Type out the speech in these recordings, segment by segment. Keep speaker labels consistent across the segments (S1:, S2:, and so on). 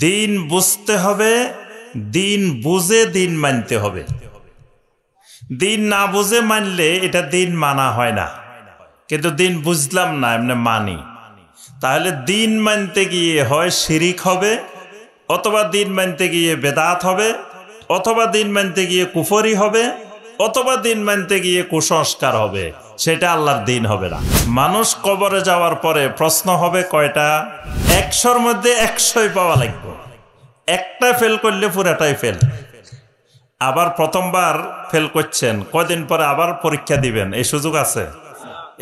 S1: দিন বুঝতে হবে, দিন বুঝে দিন মানতে হবে। দিন না বুঝে মানলে এটা দিন মানা হয় না, কিন্তু দিন বুঝলাম না এমনি মানি, তাহলে দিন মানতে গিয়ে হয় শিরিক হবে, অথবা দিন মানতে গিয়ে বেদাত হবে, অথবা দিন মানতে গিয়ে কুফরি হবে, অথবা দিন মানতে গিয়ে কুসংস্কার হবে। সেটা আল্লাহর দিন হবে না। মানুষ কবরে যাওয়ার পরে প্রশ্ন হবে কয়টা? 100-র মধ্যে 100ই পাওয়া লাগবে। একটা ফেল করলে পুরাটাই ফেল। আবার প্রথমবার ফেল করছেন, কয়দিন পরে আবার পরীক্ষা দিবেন, এই সুযোগ আছে?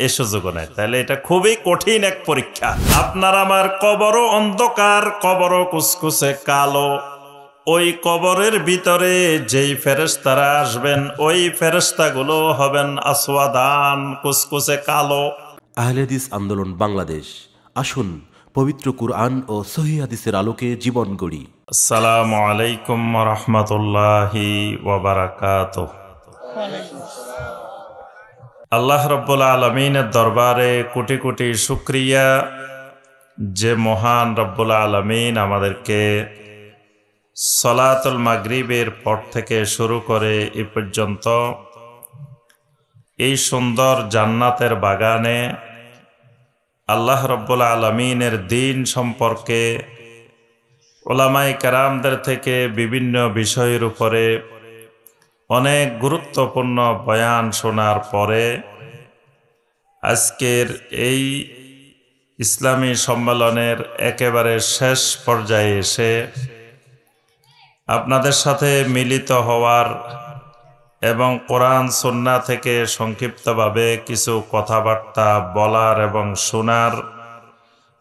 S1: এই সুযোগও নাই। তাহলে এটা খুবই কঠিন এক পরীক্ষা। আপনার আমার কবরও অন্ধকার, কবরও কুসকুসে কালো। ওই কবরের ভিতরে যেই ফেরেশতারা আসবেন, ওই ফেরেশতাগুলো হবেন আসওয়াদান, কুসকুসে কালো।
S2: আহলে হাদিস আন্দোলন বাংলাদেশ, আসুন পবিত্র কুরআন ও সহিহ হাদিসের আলোকে জীবন গড়ি।
S1: আসসালামু আলাইকুম ওয়া রাহমাতুল্লাহি ওয়া বারাকাতুহু। আল্লাহ রাব্বুল আলামিনের দরবারে কোটি কোটি শুকরিয়া, যে মহান রাব্বুল আলামিন আমাদেরকে সলাতুল মাগরিবের পর থেকে শুরু করে এ পর্যন্ত এই সুন্দর জান্নাতের বাগানে আল্লাহ রাব্বুল আলামিনের দিন সম্পর্কে উলামায়ে কেরামদের থেকে বিভিন্ন বিষয়ের উপরে অনেক গুরুত্বপূর্ণ বয়ান শোনার পরে আজকের এই ইসলামী সম্মেলনের একেবারে শেষ পর্যায়ে এসে আপনাদের সাথে মিলিত হওয়ার এবং কোরআন সুন্নাহ থেকে সংক্ষিপ্তভাবে কিছু কথাবার্তা বলার এবং শোনার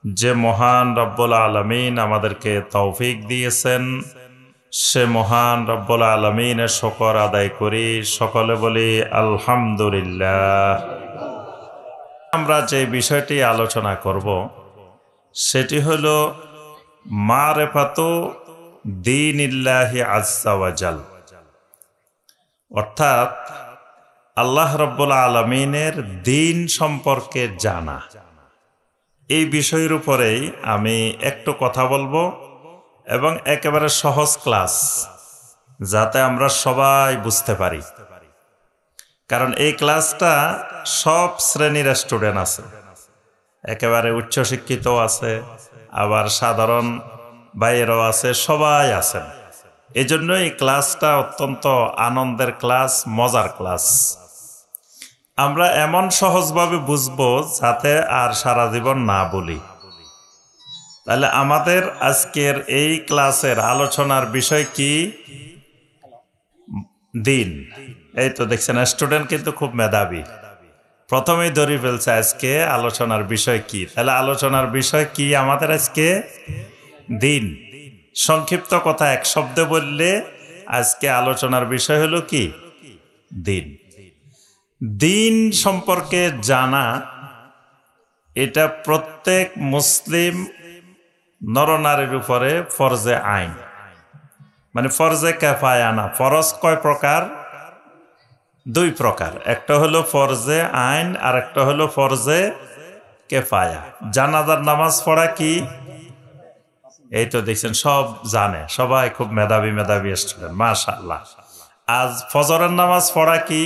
S1: যে মহান রব্বুল আলামিন আমাদেরকে তৌফিক দিয়েছেন, সে মহান রব্বুল আলামিনের শুকর আদায় করি। সকলে বলি আলহামদুলিল্লাহ। আমরা যে বিষয়টি আলোচনা করব সেটি হলো মারিফাতু দীনিল্লাহি আযজা ওয়া জাল, অর্থাৎ আল্লাহ রাব্বুল আলামিনের দিন সম্পর্কে জানা। এই বিষয়ের উপরেই আমি একটু কথা বলবো এবং একেবারে সহজ ক্লাস, যাতে আমরা সবাই বুঝতে পারি। কারণ এই ক্লাসটা সব শ্রেণীর স্টুডেন্ট আছে, একেবারে উচ্চশিক্ষিত আছে, আবার সাধারণ ভাইয়েরাও আছে, সবাই আছেন। এই জন্য এই ক্লাসটা অত্যন্ত আনন্দের ক্লাস, মজার ক্লাস। আমরা এমন সহজভাবে বুঝবো যাতে আর সারা জীবন না বলি। তাহলে আমাদের আজকের এই ক্লাসের আলোচনার বিষয় কি? দিন। এই তো দেখছেন স্টুডেন্ট কিন্তু খুব মেধাবী, প্রথমেই ধরে ফেলছে আজকে আলোচনার বিষয় কি। তাহলে আলোচনার বিষয় কি আমাদের আজকে? দিন। সংক্ষিপ্ত কথা এক শব্দে বললে আজকে আলোচনার বিষয় হলো কি? দিন। দিন সম্পর্কে জানা এটা প্রত্যেক মুসলিম নরনারীর উপরে ফরজে আইন, মানে ফরজে কিফায়া না। ফরজ কয় প্রকার? 2 প্রকার। একটা হলো ফরজে আইন আর একটা হলো ফরজে কিফায়া। জানাজার নামাজ পড়া কি? এই তো দেখছেন সব জানে, সবাই খুব মেধাবী মেধাবী স্টুডেন্ট, মাশাআল্লাহ। আজ ফজরের নামাজ পড়া কি?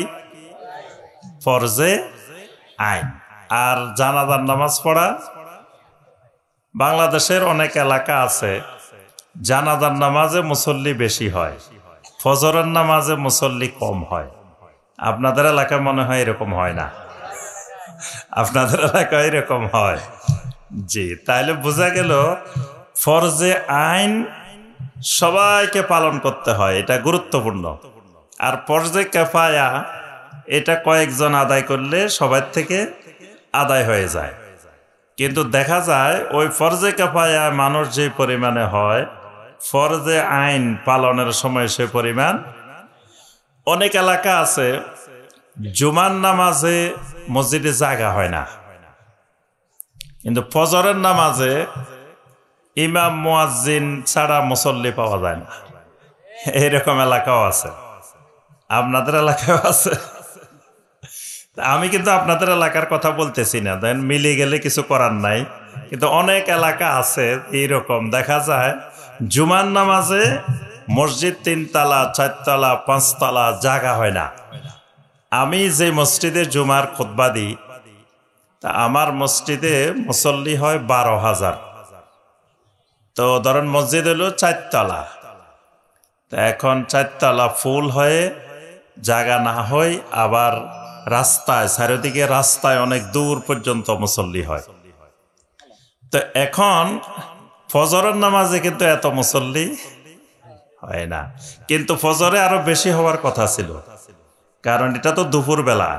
S1: ফরজে আইন। আর জানাজার নামাজ পড়া, বাংলাদেশের অনেক এলাকা আছে জানাজার নামাজে মুসল্লি বেশি হয়, ফজরের নামাজে মুসল্লি কম হয়। আপনাদের এলাকায় মনে হয় এরকম হয় না? আপনাদের এলাকায় এরকম হয়? জি। তাহলে বোঝা গেল ফরজে আইন সবাইকে পালন করতে হয়, এটা গুরুত্বপূর্ণ। আর ফরজে কিফায়া এটা কয়েকজন আদায় করলে সবার থেকে আদায় হয়ে যায়। কিন্তু দেখা যায় ওই ফরজে কিফায়া মানুষ যে পরিমাণে হয়, ফরজে আইন পালনের সময় সে পরিমাণ। অনেক এলাকা আছে জুমার নামাজে মসজিদে জায়গা হয় না, কিন্তু ফজরের নামাজে ইমাম মুয়াজ্জিন ছাড়া মুসল্লি পাওয়া যায় না। এইরকম এলাকাও আছে, আপনাদের এলাকাও আছে। আমি কিন্তু আপনাদের এলাকার কথা বলতেছি না, দেন মিলে গেলে কিছু করার নাই। কিন্তু অনেক এলাকা আছে এইরকম, দেখা যায় জুমার নামাজে মসজিদ 3 তলা 4 তলা 5 তলা জায়গা হয় না। আমি যে মসজিদে জুমার খুতবা দিই তা আমার মসজিদে মুসল্লি হয় 12,000। তো ধরেন মসজিদ হলো 4 তলা, তা এখন 4 তলা ফুল হয়ে জায়গা না হয়, আবার রাস্তায় চারিদিকে রাস্তায় অনেক দূর পর্যন্ত মুসল্লি হয়। তো এখন ফজরের নামাজে কিন্তু এত মুসল্লি হয় না, কিন্তু ফজরে আরো বেশি হওয়ার কথা ছিল, কারণ এটা তো দুপুর বেলা,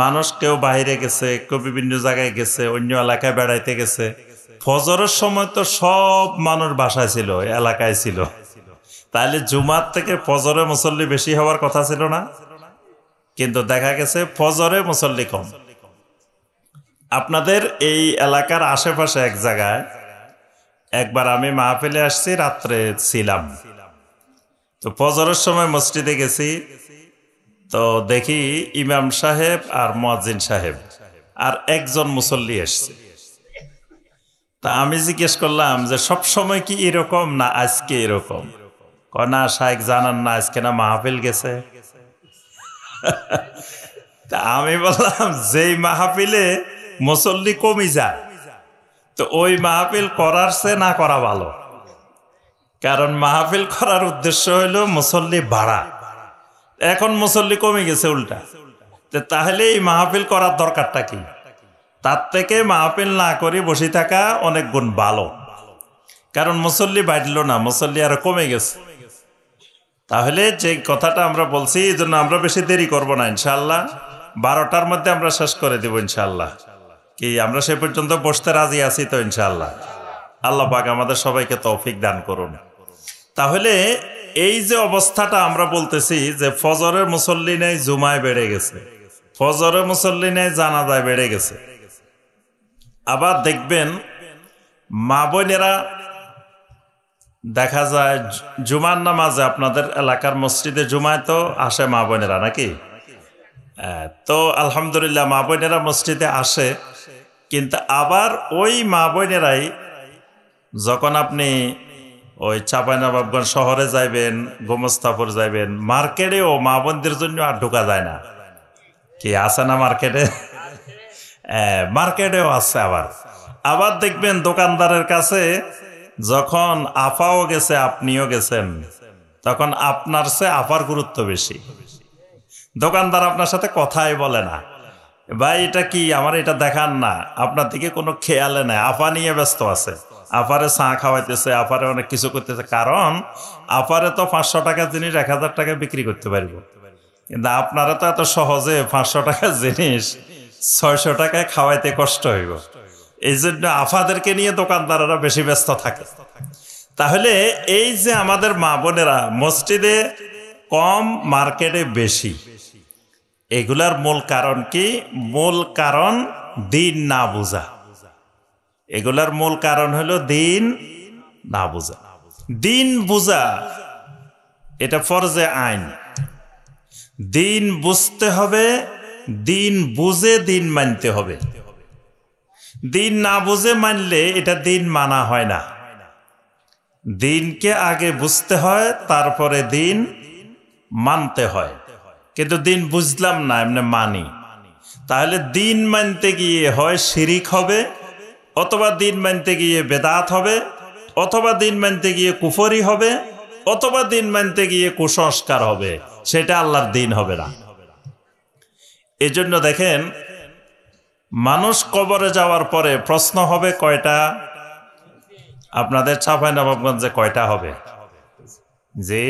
S1: মানুষ কেউ বাইরে গেছে, কেউ বিভিন্ন জায়গায় গেছে, অন্য এলাকায় বেড়াইতে গেছে। ফজরের সময় তো সব মানুষ বাসায় ছিল, এলাকায় ছিল, তাহলে জুমার থেকে ফজরে মুসল্লি বেশি হওয়ার কথা ছিল না, কিন্তু দেখা গেছে ফজরে মুসল্লি কম। আপনাদের এই এলাকার আশেপাশে এক জায়গায় একবার আমি মাহফিলে আসছি, রাত্রে ছিলাম, তো ফজরের সময় মসজিদে গেছি, তো দেখি ইমাম সাহেব আর মুয়াজ্জিন সাহেব আর একজন মুসল্লি এসছে। তা আমি জিজ্ঞেস করলাম যে সব সময় কি এরকম না আজকে এরকম? কয় না শাইখ জানান না, আজকে না মাহফিল গেছে। তা আমি বললাম যেই মাহফিলে মুসল্লি কমই যায়, তো ওই মাহফিল করার চেয়ে না করা ভালো, কারণ মাহফিল করার উদ্দেশ্য হইল মুসল্লি বাড়া। এখন মুসল্লি কমে গেছে উল্টা, তাহলে এই মাহফিল করার দরকারটা কি? তার থেকে মাহফিল না করে বসে থাকা অনেক গুণ ভালো, কারণ মুসল্লি বাড়লো না, মুসল্লি আরো কমে গেছে। তাহলে যে কথাটা আমরা বলছি, এই জন্য আমরা বেশি দেরি করব না, ইনশাআল্লাহ 12টার মধ্যে আমরা শেষ করে দেব ইনশাআল্লাহ। কি আমরা সে পর্যন্ত বসতে রাজি আছি তো ইনশাআল্লাহ? আল্লাহ পাক আমাদের সবাইকে তৌফিক দান করুন। তাহলে এই যে অবস্থাটা আমরা বলতেছি যে ফজরের মুসল্লি নেই, জুমায় বেড়ে গেছে, ফজরের মুসল্লি নেই, জানাজায় বেড়ে গেছে। আবার দেখবেন মা বোনেরা দেখা যায় জুমার নামাজে আপনাদের এলাকার মসজিদে জুমায় তো আসে মা বোনেরা নাকি? তো আলহামদুলিল্লাহ মা বোনেরা মসজিদে আসে, কিন্তু আবার ওই মা বোনেরাই যখন আপনি ওই চাঁপাইনবাবগঞ্জ শহরে যাইবেন, গোমস্তাপুর যাইবেন, মার্কেটেও মা বোনদের জন্য আর ঢোকা যায় না। কি আছে না মার্কেটে? মার্কেটেও আছে। আবার দেখবেন দোকানদারের কাছে যখন আফাও গেছে, আপনিও গেছেন, তখন আপনার চেয়ে আফার গুরুত্ব বেশি। দোকানদার আপনার সাথে কথাই বলে না, ভাই এটা কি, আমার এটা দেখান না, আপনার দিকে কোনো খেয়ালে নাই, আফা নিয়ে ব্যস্ত আছে, আফারে চা খাওয়াইতেছে, আফারে অনেক কিছু করতেছে, কারণ আফারে তো 500 টাকার জিনিস 1000 টাকায় বিক্রি করতে পারব, কিন্তু আপনারা তো এত সহজে 500 টাকার জিনিস 600 টাকায় খাওয়াইতে কষ্ট হইব। এই জন্য আফাদেরকে নিয়ে দোকানদারেরা বেশি ব্যস্ত থাকে। তাহলে এই যে আমাদের মা বোনেরা মসজিদে কম, মার্কেটে বেশি, এগুলার মূল কারণ কি? মূল কারণ দিন না বুঝা। এগুলার মূল কারণ হলো দিন না বুঝা। দিন বুঝা এটা ফরজে আইন। দিন বুঝতে হবে, দিন বুঝে দিন মানতে হবে। দিন না বুঝে মানলে এটা দিন মানা হয় না। দিনকে আগে বুঝতে হয়, তারপরে দিন মানতে হয়। কিন্তু দিন বুঝলাম না, এমনি মানি, তাহলে দিন মানতে গিয়ে হয় শিরিক হবে, অথবা দিন মানতে গিয়ে বেদাত হবে, অথবা দিন মানতে গিয়ে কুফরি হবে, অথবা দিন মানতে গিয়ে কুসংস্কার হবে, সেটা আল্লাহর দিন হবে না। এজন্য দেখেন মানুষ কবরে যাওয়ার পরে প্রশ্ন হবে কয়টা? আপনাদের চাঁপাইনবাবগঞ্জে কয়টা হবে? যে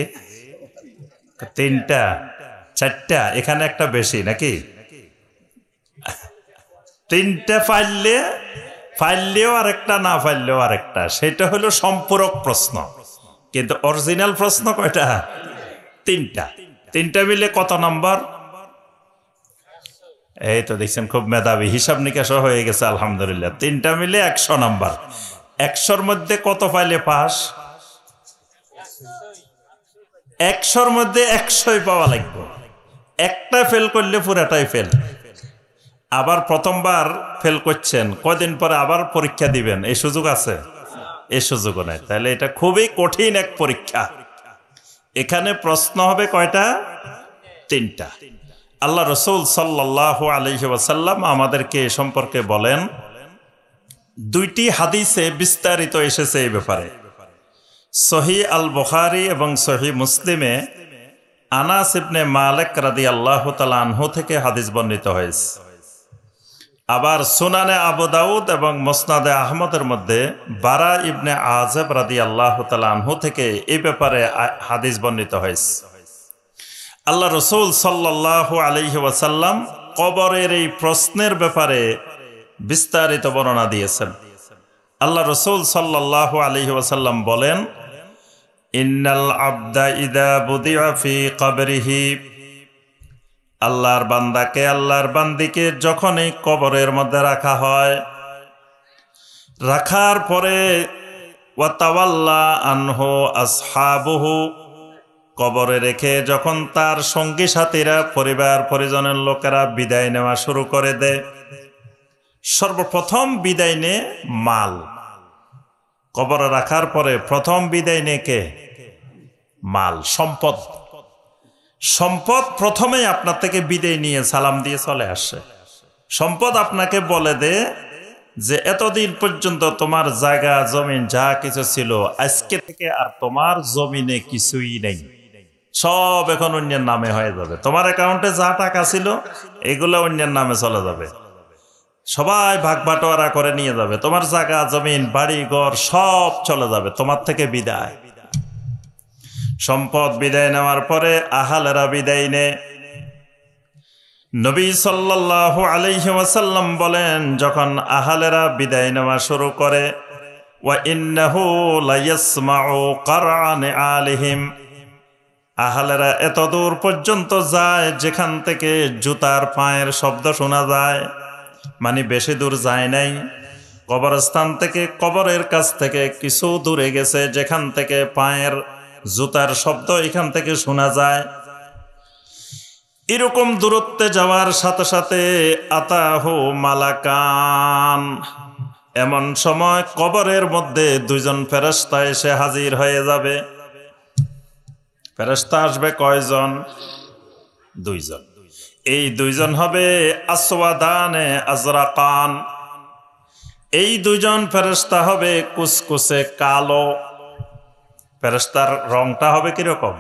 S1: 3টা 4টা, এখানে একটা বেশি নাকি? 3টা ফাইললেও আরেকটা, না ফাইললেও আরেকটা, সেটা হলো সম্পূরক প্রশ্ন। কিন্তু অরিজিনাল প্রশ্ন কয়টা? 3টা। 3টা মিলে কত নম্বর? এই তো দেখছেন খুব মেধাবী, হিসাব নিকাশও হয়ে গেছে আলহামদুলিল্লাহ। 3টা মিলে 100 নম্বর। 100-র মধ্যে কত পাইলে পাস? 100-র মধ্যে 100ই পাওয়া লাগবে। একটা ফেল করলে পুরাটাই ফেল। আবার প্রথমবার ফেল করছেন, কয়দিন পরে আবার পরীক্ষা দিবেন, এই সুযোগ আছে? এ সুযোগও নাই। তাহলে এটা খুবই কঠিন এক পরীক্ষা। এখানে প্রশ্ন হবে কয়টা? 3টা। আল্লাহ রসুল সাল্লাল্লাহু আলাইহি ওয়াসাল্লাম আমাদেরকে এ সম্পর্কে বলেন, 2টি হাদিসে বিস্তারিত এসেছে এই ব্যাপারে। সহিহ আল বুখারী এবং সহিহ মুসলিমে আনাস ইবনে মালিক রাদিয়াল্লাহু তাআলা আনহু থেকে হাদিস বর্ণিত হয়েছে। আবার সুনানে আবু দাউদ এবং মুসনাদে আহমদের মধ্যে বারা ইবনে আযিব রাদিয়াল্লাহু তাআলা আনহু থেকে এই ব্যাপারে হাদিস বর্ণিত হয়েছে। আল্লাহ রসুল সাল্লাল্লাহু আলাইহি ওয়াসাল্লাম কবরের এই প্রশ্নের ব্যাপারে বিস্তারিত বর্ণনা দিয়েছেন। আল্লাহ রসুল সাল্লাল্লাহু আলাইহি ওয়াসাল্লাম বলেন, ইন্নাল আবদা ইদা বুদিআ ফি কবরিহি, আল্লাহর বান্দাকে, আল্লাহর বান্দিকে যখনই কবরের মধ্যে রাখা হয়, রাখার পরে ওয়াতাওয়াল্লা আনহু আসহাবুহু, কবরে রেখে যখন তার সঙ্গী সাথীরা, পরিবার পরিজনের লোকেরা বিদায় নেওয়া শুরু করে দেয়, সর্বপ্রথম বিদায় নেয় মাল। কবরে রাখার পরে প্রথম বিদায় নেয় কে? মাল, সম্পদ। সম্পদ প্রথমেই আপনার থেকে বিদায় নিয়ে সালাম দিয়ে চলে আসে। সম্পদ আপনাকে বলে দে যে এতদিন পর্যন্ত তোমার জায়গা জমিন যা কিছু ছিল, আজকে থেকে আর তোমার জমিনে কিছুই নেই, সব এখন অন্যের নামে হয়ে যাবে। তোমার অ্যাকাউন্টে যা টাকা ছিল এগুলো অন্যের নামে চলে যাবে, সবাই ভাগ বাটোয়ারা করে নিয়ে যাবে। তোমার জায়গা জমিন বাড়ি ঘর সব চলে যাবে, তোমার থেকে বিদায়। সম্পদ বিদায় নেওয়ার পরে আহালেরা বিদায় নেয়। নবী সাল্লাল্লাহু আলাইহি ওয়াসাল্লাম বলেন, যখন আহালেরা বিদায় নেওয়া শুরু করে, ওয়া ইন্নাহু লায়াসমাউ কারআন আলিহিম, আহালেরা এত দূর পর্যন্ত যায় যেখান থেকে জুতার পায়ের শব্দ শোনা যায়। মানে বেশি দূর যায় নাই, কবরস্থান থেকে, কবরের কাছ থেকে কিছু দূরে গেছে, যেখান থেকে পায়ের জুতার শব্দ এখান থেকে শোনা যায়। এরকম দূরত্বে যাওয়ার সাথে সাথে আতাহু মালাকান, এমন সময় কবরের মধ্যে 2জন ফেরেশতা এসে হাজির হয়ে যাবে। ফেরেশতা আসবে কয়জন? 2জন। এই 2জন হবে আসওয়াদানে আজরাকান, এই 2জন ফেরেশতা হবে কুসকুসে কালো। ফেরেশতার রংটা হবে কিরকম?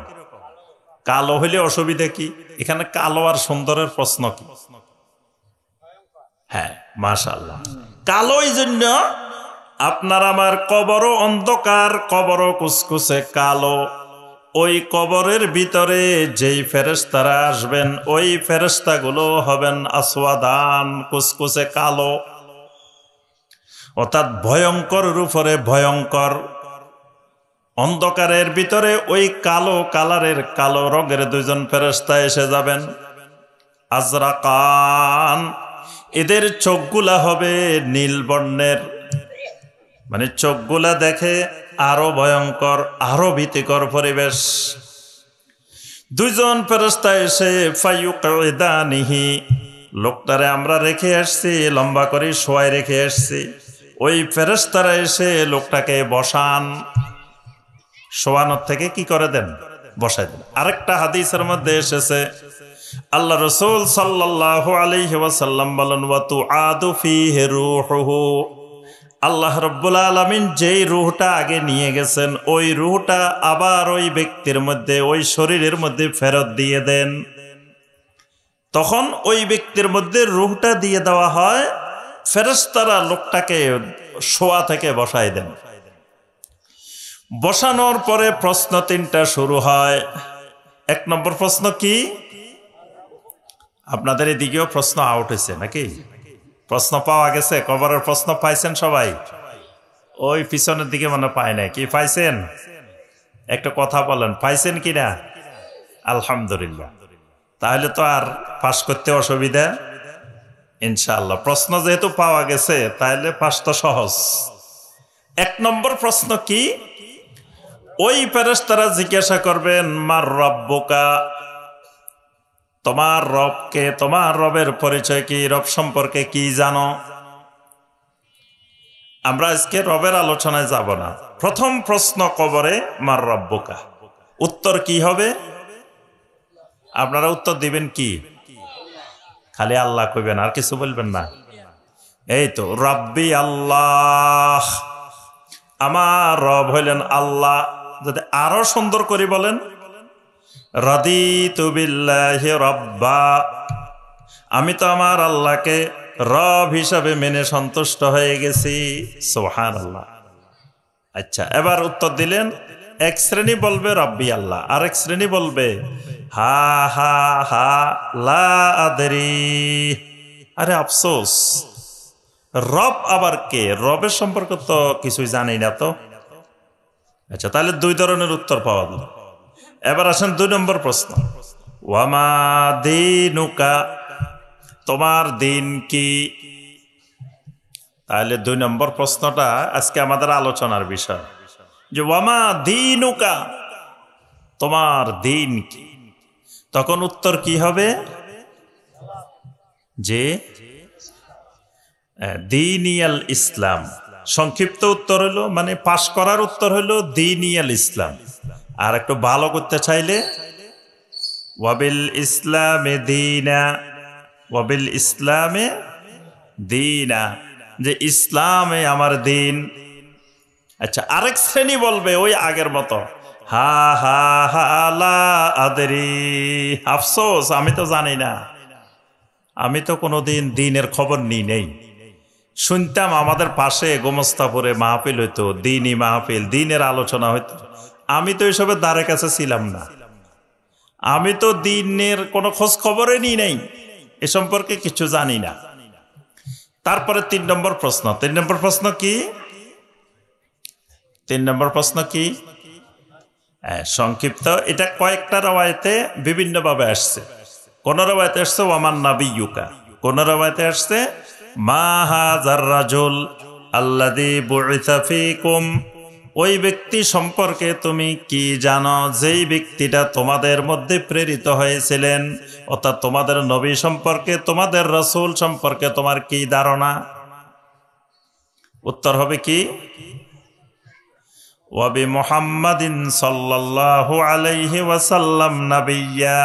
S1: কালো হইলে অসুবিধা কি? এখানে কালো আর সুন্দরের প্রশ্ন কি? হ্যাঁ, মাশাআল্লাহ। কালো এই জন্য আপনার আমার কবরও অন্ধকার, কবরও কুসকুসে কালো। ওই কবরের ভিতরে যেই ফেরেশতারা আসবেন, ওই ফেরেশতাগুলো হবেন আসওয়াদান, কুসকুসে কালো, অর্থাৎ ভয়ঙ্করের উপরে ভয়ঙ্কর। অন্ধকারের ভিতরে ওই কালো কালারের, কালো রঙের 2জন ফেরেশতা এসে যাবেন। আজরাকান, এদের চোখগুলা হবে নীল বর্ণের, মানে চোখগুলা দেখে আরো ভয়ঙ্কর, আরো ভীতিকর পরিবেশ। 2জন ফেরেশতা এসে ফায়ুকঈদানিহি, লোকটারে আমরা রেখে আসছি, লম্বা করে শোয়ায় রেখে আসছি, ওই ফেরেশতারা এসে লোকটাকে বসান। শোয়ানোর থেকে কি করে দেন? বসাই দেন। আরেকটা হাদিসের মধ্যে এসেছে, আল্লাহ রাসূল সাল্লাল্লাহু আলাইহি ওয়াসাল্লাম বলেন, ওয়া তুআদু ফীহি রূহুহু, আল্লাহ রাব্বুল আলামিন যেই রূহটা আগে নিয়ে গেছেন, ওই রূহটা আবার ওই ব্যক্তির মধ্যে, ওই শরীরের মধ্যে ফেরত দিয়ে দেন। তখন ওই ব্যক্তির মধ্যে রূহটা দিয়ে দেওয়া হয়, ফেরেশতারা লোকটাকে শোয়া থেকে বসাই দেন। বসানোর পরে প্রশ্ন 3টা শুরু হয়। 1 নম্বর প্রশ্ন কি? আপনাদের এদিকেও প্রশ্ন আউট হয়েছে নাকি? প্রশ্ন পাওয়া গেছে? কবরের প্রশ্ন পাইছেন সবাই? ওই পিছনের দিকে মনে পায় না, কি পাইছেন? একটা কথা বলেন, পাইছেন কিনা? আলহামদুলিল্লাহ। তাহলে তো আর পাস করতে অসুবিধা ইনশাআল্লাহ। প্রশ্ন যেহেতু পাওয়া গেছে, তাহলে পাস তো সহজ। 1 নম্বর প্রশ্ন কি? ওই ফেরেশতারা জিজ্ঞাসা করবেন, মার রব্বুকা, তোমার রবকে, তোমার রবের পরিচয় কি, রব সম্পর্কে কি জানো? আমরা আজকে রবের আলোচনায় যাব না। প্রথম প্রশ্ন কবরে, মার রব্বুকা, উত্তর কি হবে? আপনারা উত্তর দিবেন কি? খালি আল্লাহ কইবেন, আর কিছু বলবেন না। এই তো, রব্বি আল্লাহ, আমার রব হইলেন আল্লাহ। যদি আরো সুন্দর করে বলেন, রাদিতু বিল্লাহি রব্বা, আমি তো আমার আল্লাহকে রব হিসাবে মেনে সন্তুষ্ট হয়ে গেছি। সুবহানাল্লাহ। আচ্ছা, এবার উত্তর দিলেন, এক শ্রেণী বলবে রব্বি আল্লাহ, আরেক শ্রেণী বলবে হা হা হা লা আদরি। আরে আফসোস, রব আবার কে? রবের সম্পর্কে তো কিছুই জানি না তো। আচ্ছা, তাহলে দুই ধরনের উত্তর পাওয়া গেল। এবার আসেন 2 নম্বর প্রশ্ন, ওয়ামা দীনুকা, তোমার দিন কি? তাহলে 2 নম্বর প্রশ্নটা আজকে আমাদের আলোচনার বিষয়, যে ওয়ামা দীনুকা, তোমার দিন কি? তখন উত্তর কি হবে? যে দীনিয়াল ইসলাম। সংক্ষিপ্ত উত্তর হলো, মানে পাশ করার উত্তর হলো দীনিয়াল ইসলাম। আর একটু ভালো করতে চাইলে ওয়াবিল ইসলামে দীনা, ওয়াবিল ইসলামে দীনা, যে ইসলামে আমার দিন। আচ্ছা, আরেক শ্রেণী বলবে ওই আগের মতো, হা হা হা লা আদরি, আফসোস আমি তো জানি না, আমি তো কোনোদিন দিনের খবর নিই নেই। শুনতাম আমাদের পাশে গোমস্তাপুরে মাহফিল হইতো, দিনই মাহফিল, দিনের আলোচনা হইতো, আমি তো এসবের দ্বারে কাছে ছিলাম না, আমি তো দিনের কোনো খোঁজ খবরই নিই নাই, এ সম্পর্কে কিছু জানি না। তারপরে 3 নম্বর প্রশ্ন। 3 নম্বর প্রশ্ন কি? 3 নম্বর প্রশ্ন কি? সংক্ষিপ্ত, এটা কয়েকটা রওয়ায়েতে বিভিন্নভাবে আসছে। কোন রওয়ায়েতে আসছে ওয়ামান নাবিয়্যুকা, কোন রওয়ায়েতে আসছে মা হাযার রাজুল আল্লাযী বুইসা ফীকুম, ওই ব্যক্তি সম্পর্কে তুমি কি জানো যেই ব্যক্তিটা তোমাদের মধ্যে প্রেরিত হয়েছিলেন, অর্থাৎ তোমাদের নবী সম্পর্কে, তোমাদের রাসূল সম্পর্কে তোমার কি ধারণা? উত্তর হবে কি? ওয়াবি মুহাম্মাদিন সাল্লাল্লাহু আলাইহি ওয়াসাল্লাম নাবিয়্যা,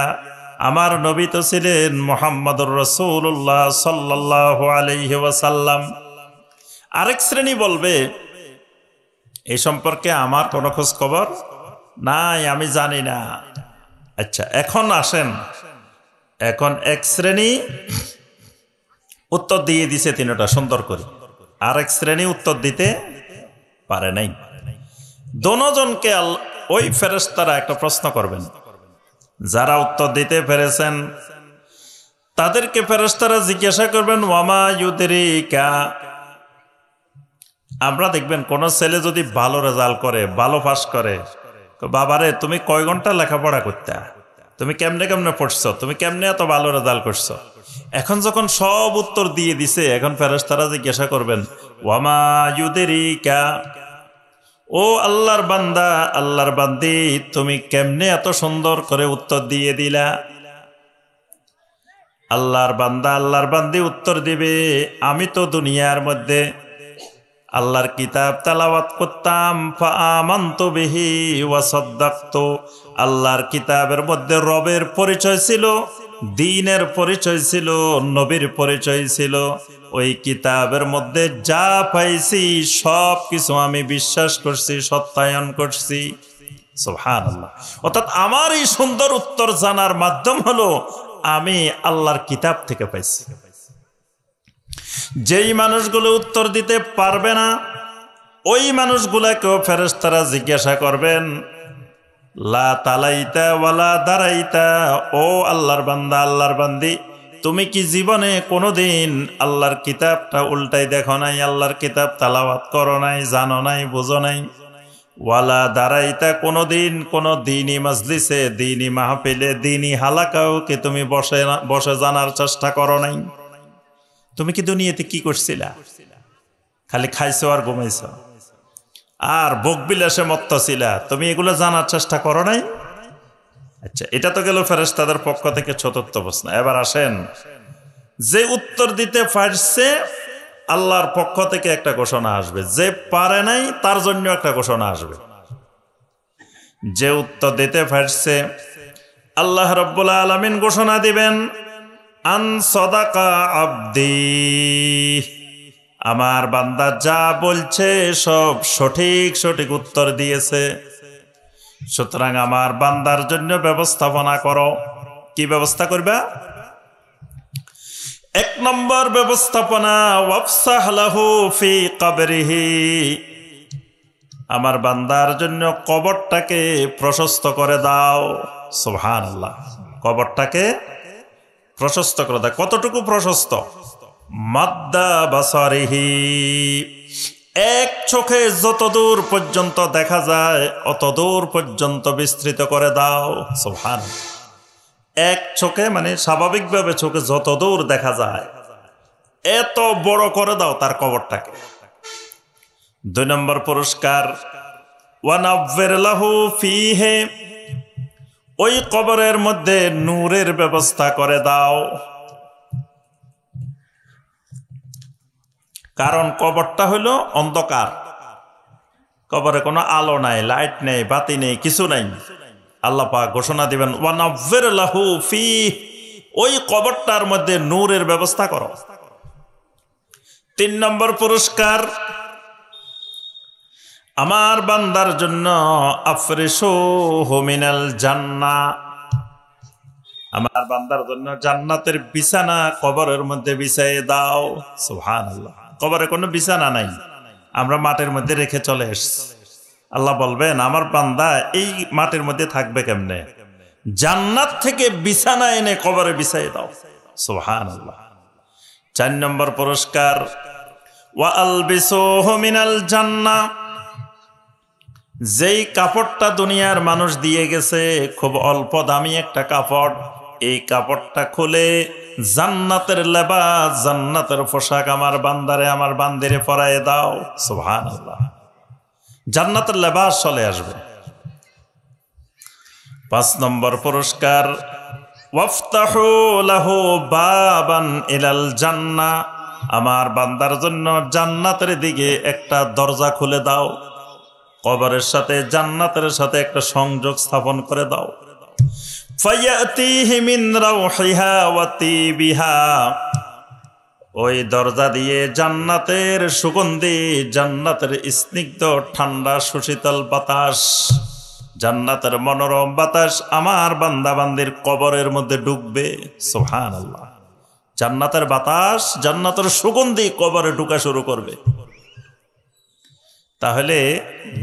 S1: আমার নবী তো ছিলেন মুহাম্মদুর রাসূলুল্লাহ সাল্লাল্লাহু আলাইহি ওয়াসাল্লাম। আরেক শ্রেণী বলবে এই সম্পর্কে আমার কোনো খোঁজ খবর নাই, আমি জানি না। আচ্ছা, এখন আসেন, এখন এক শ্রেণী উত্তর দিয়ে দিছে 3টা সুন্দর করে, আরেক শ্রেণী উত্তর দিতে পারে নাই। দোনোজনকে ওই ফেরেশতারা একটা প্রশ্ন করবেন, যারা উত্তর দিতে পেরেছেন তাদেরকে ফেরেশতারা জিজ্ঞাসা করবেন ওয়ামা ইউদরিকা। আমরা দেখবেন কোন ছেলে যদি ভালো রেজাল্ট করে, ভালো পাস করে, বাবারে তুমি কয় ঘন্টা লেখাপড়া করতে, তুমি কেমনে কেমনে পড়ছো, তুমি কেমনে এত ভালো রেজাল্ট করছো। এখন যখন সব উত্তর দিয়ে দিছে, এখন ফেরেশতারা জিজ্ঞাসা করবেন ওয়ামা ইউদরিকা, ও আল্লাহর বান্দা, আল্লাহর বান্দি, তুমি কেমনে এত সুন্দর করে উত্তর দিয়ে দিলা? আল্লাহর বান্দা, আল্লাহর বান্দি উত্তর দিবে, আমি তো দুনিয়ার মধ্যে আল্লাহর কিতাব তেলাওয়াত করতাম, ফাআমানতু বিহি ওয়া সাদ্দাকতু, আল্লাহর কিতাবের মধ্যে রবের পরিচয় ছিল, দ্বীনের পরিচয় ছিল, নবীর পরিচয় ছিল। ওই কিতাবের মধ্যে যা পাইছি সব কিছু আমি বিশ্বাস করছি, সত্যায়ন করছি। সুবহানাল্লাহ। অর্থাৎ আমার এই সুন্দর উত্তর জানার মাধ্যম হলো আমি আল্লাহর কিতাব থেকে পাইছি। যেই মানুষগুলো উত্তর দিতে পারবে না, ওই মানুষগুলাকেও ফেরেশতারা জিজ্ঞাসা করবেন লা তালাইতা ওয়ালা দারাইতা, ও আল্লাহর বান্দা, আল্লাহর বান্দি, তুমি কি জীবনে কোনোদিন আল্লাহর কিতাবটা উল্টাই দেখো নাই, আল্লাহর কিতাব তেলাওয়াত করো নাই, জানো নাই, বুঝো নাই? ওয়ালা দারাইতা, কোনোদিন কোন দ্বীনি মাজলিসে, দ্বীনি মাহফিলে, দ্বীনি হালাকাও কি তুমি বসে জানার চেষ্টা করো নাই? তুমি কি দুনিয়াতে কি করছিলা? খালি খাইছো আর ঘুমাইছো আর ভোগবিলাসে মত্ত ছিলা, তুমি এগুলো জানার চেষ্টা করো নাই? আচ্ছা, এটা তো গেল ফেরেশতাদের পক্ষ থেকে চতুর্থ প্রশ্ন। এবার আসেন, যে উত্তর দিতে পারছে আল্লাহর পক্ষ থেকে একটা ঘোষণা আসবে, যে পারে নাই তার জন্য একটা ঘোষণা আসবে। যে উত্তর দিতে পারছে আল্লাহ রাব্বুল আলামিন ঘোষণা দিবেন, আন সাদাকা আব্দি, আমার বান্দা যা বলছে সব সঠিক সঠিক উত্তর দিয়েছে, সুতরাং আমার বান্দার জন্য ব্যবস্থাপনা করো। কি ব্যবস্থা করবা? 1 নম্বর ব্যবস্থাপনা, ওয়াফসাহ লাহু ফি কবরিহি, আমার বান্দার জন্য কবরটাকে প্রশস্ত করে দাও। সুবহানাল্লাহ, কবরটাকে প্রশস্ত করে দাও। কতটুকু প্রশস্ত? মাদ্দা বাসারিহি, এক চোখে যত দূর পর্যন্ত দেখা যায় অত দূর পর্যন্ত বিস্তৃত করে দাও। সুবহানাল্লাহ, এক চোখে মানে স্বাভাবিকভাবে চোখে যত দূর দেখা যায় এত বড় করে দাও তার কবরটাকে। 2 নম্বর পুরস্কার, ওয়ানাব্বির লাহু ফিহি, ওই কবরের মধ্যে নূরের ব্যবস্থা করে দাও। কারণ কবরটা হলো অন্ধকার, কবরে কোনো আলো নাই, লাইট নেই, বাতি নেই, কিছু নাই। আল্লাহ পাক ঘোষণা দিবেন, ওয়ানাব্বির লাহু ফিহি, ওই কবরটার মধ্যে নূরের ব্যবস্থা করো। 3 নম্বর পুরস্কার, আমার বান্দার জন্য আফরিশুহু মিনাল জান্নাহ, আমার বান্দার জন্য জান্নাতের বিছানা কবরের মধ্যে বিছাইয়ে দাও। সুবহানাল্লাহ, কবরে কোনো বিছানা নাই, আমরা মাটির মধ্যে রেখে চলে এসেছি। আল্লাহ বলবেন, আমার বান্দা এই মাটির মধ্যে থাকবে কেমনে? জান্নাত থেকে বিছানা এনে কবরে বিছাইয়ে দাও। সুবহানাল্লাহ। 4 নম্বর পুরস্কার, ওয়া আলবিসুহু মিনাল জান্নাহ, যেই কাপড়টা দুনিয়ার মানুষ দিয়ে গেছে খুব অল্প দামি একটা কাপড়, এই কাপড়টা খুলে জান্নাতের লেবাস, জান্নাতের পোশাক আমার বান্দারে, আমার বান্দিরে পরায়ে দাও। সুবহানাল্লাহ, জান্নাতের লেবাস চলে আসবে। 5 নম্বর পুরস্কার, ওয়াফতাহু লাহু বাবান ইলাল জান্নাহ, আমার বান্দার জন্য জান্নাতের দিকে একটা দরজা খুলে দাও, কবরের সাথে জান্নাতের সাথে একটা সংযোগ স্থাপন করে দাও। ফায়াতিহি মিন রাউহিহা ওয়া তিবিহা, ওই দরজা দিয়ে জান্নাতের সুগন্ধি, জান্নাতের স্নিগ্ধ ঠান্ডা সুশীতল বাতাস, জান্নাতের মনোরম বাতাস আমার বান্দা বান্দির কবরের মধ্যে ঢুকবে। সুবহানাল্লাহ, জান্নাতের বাতাস, জান্নাতের সুগন্ধি কবরে ঢুকা শুরু করবে। তাহলে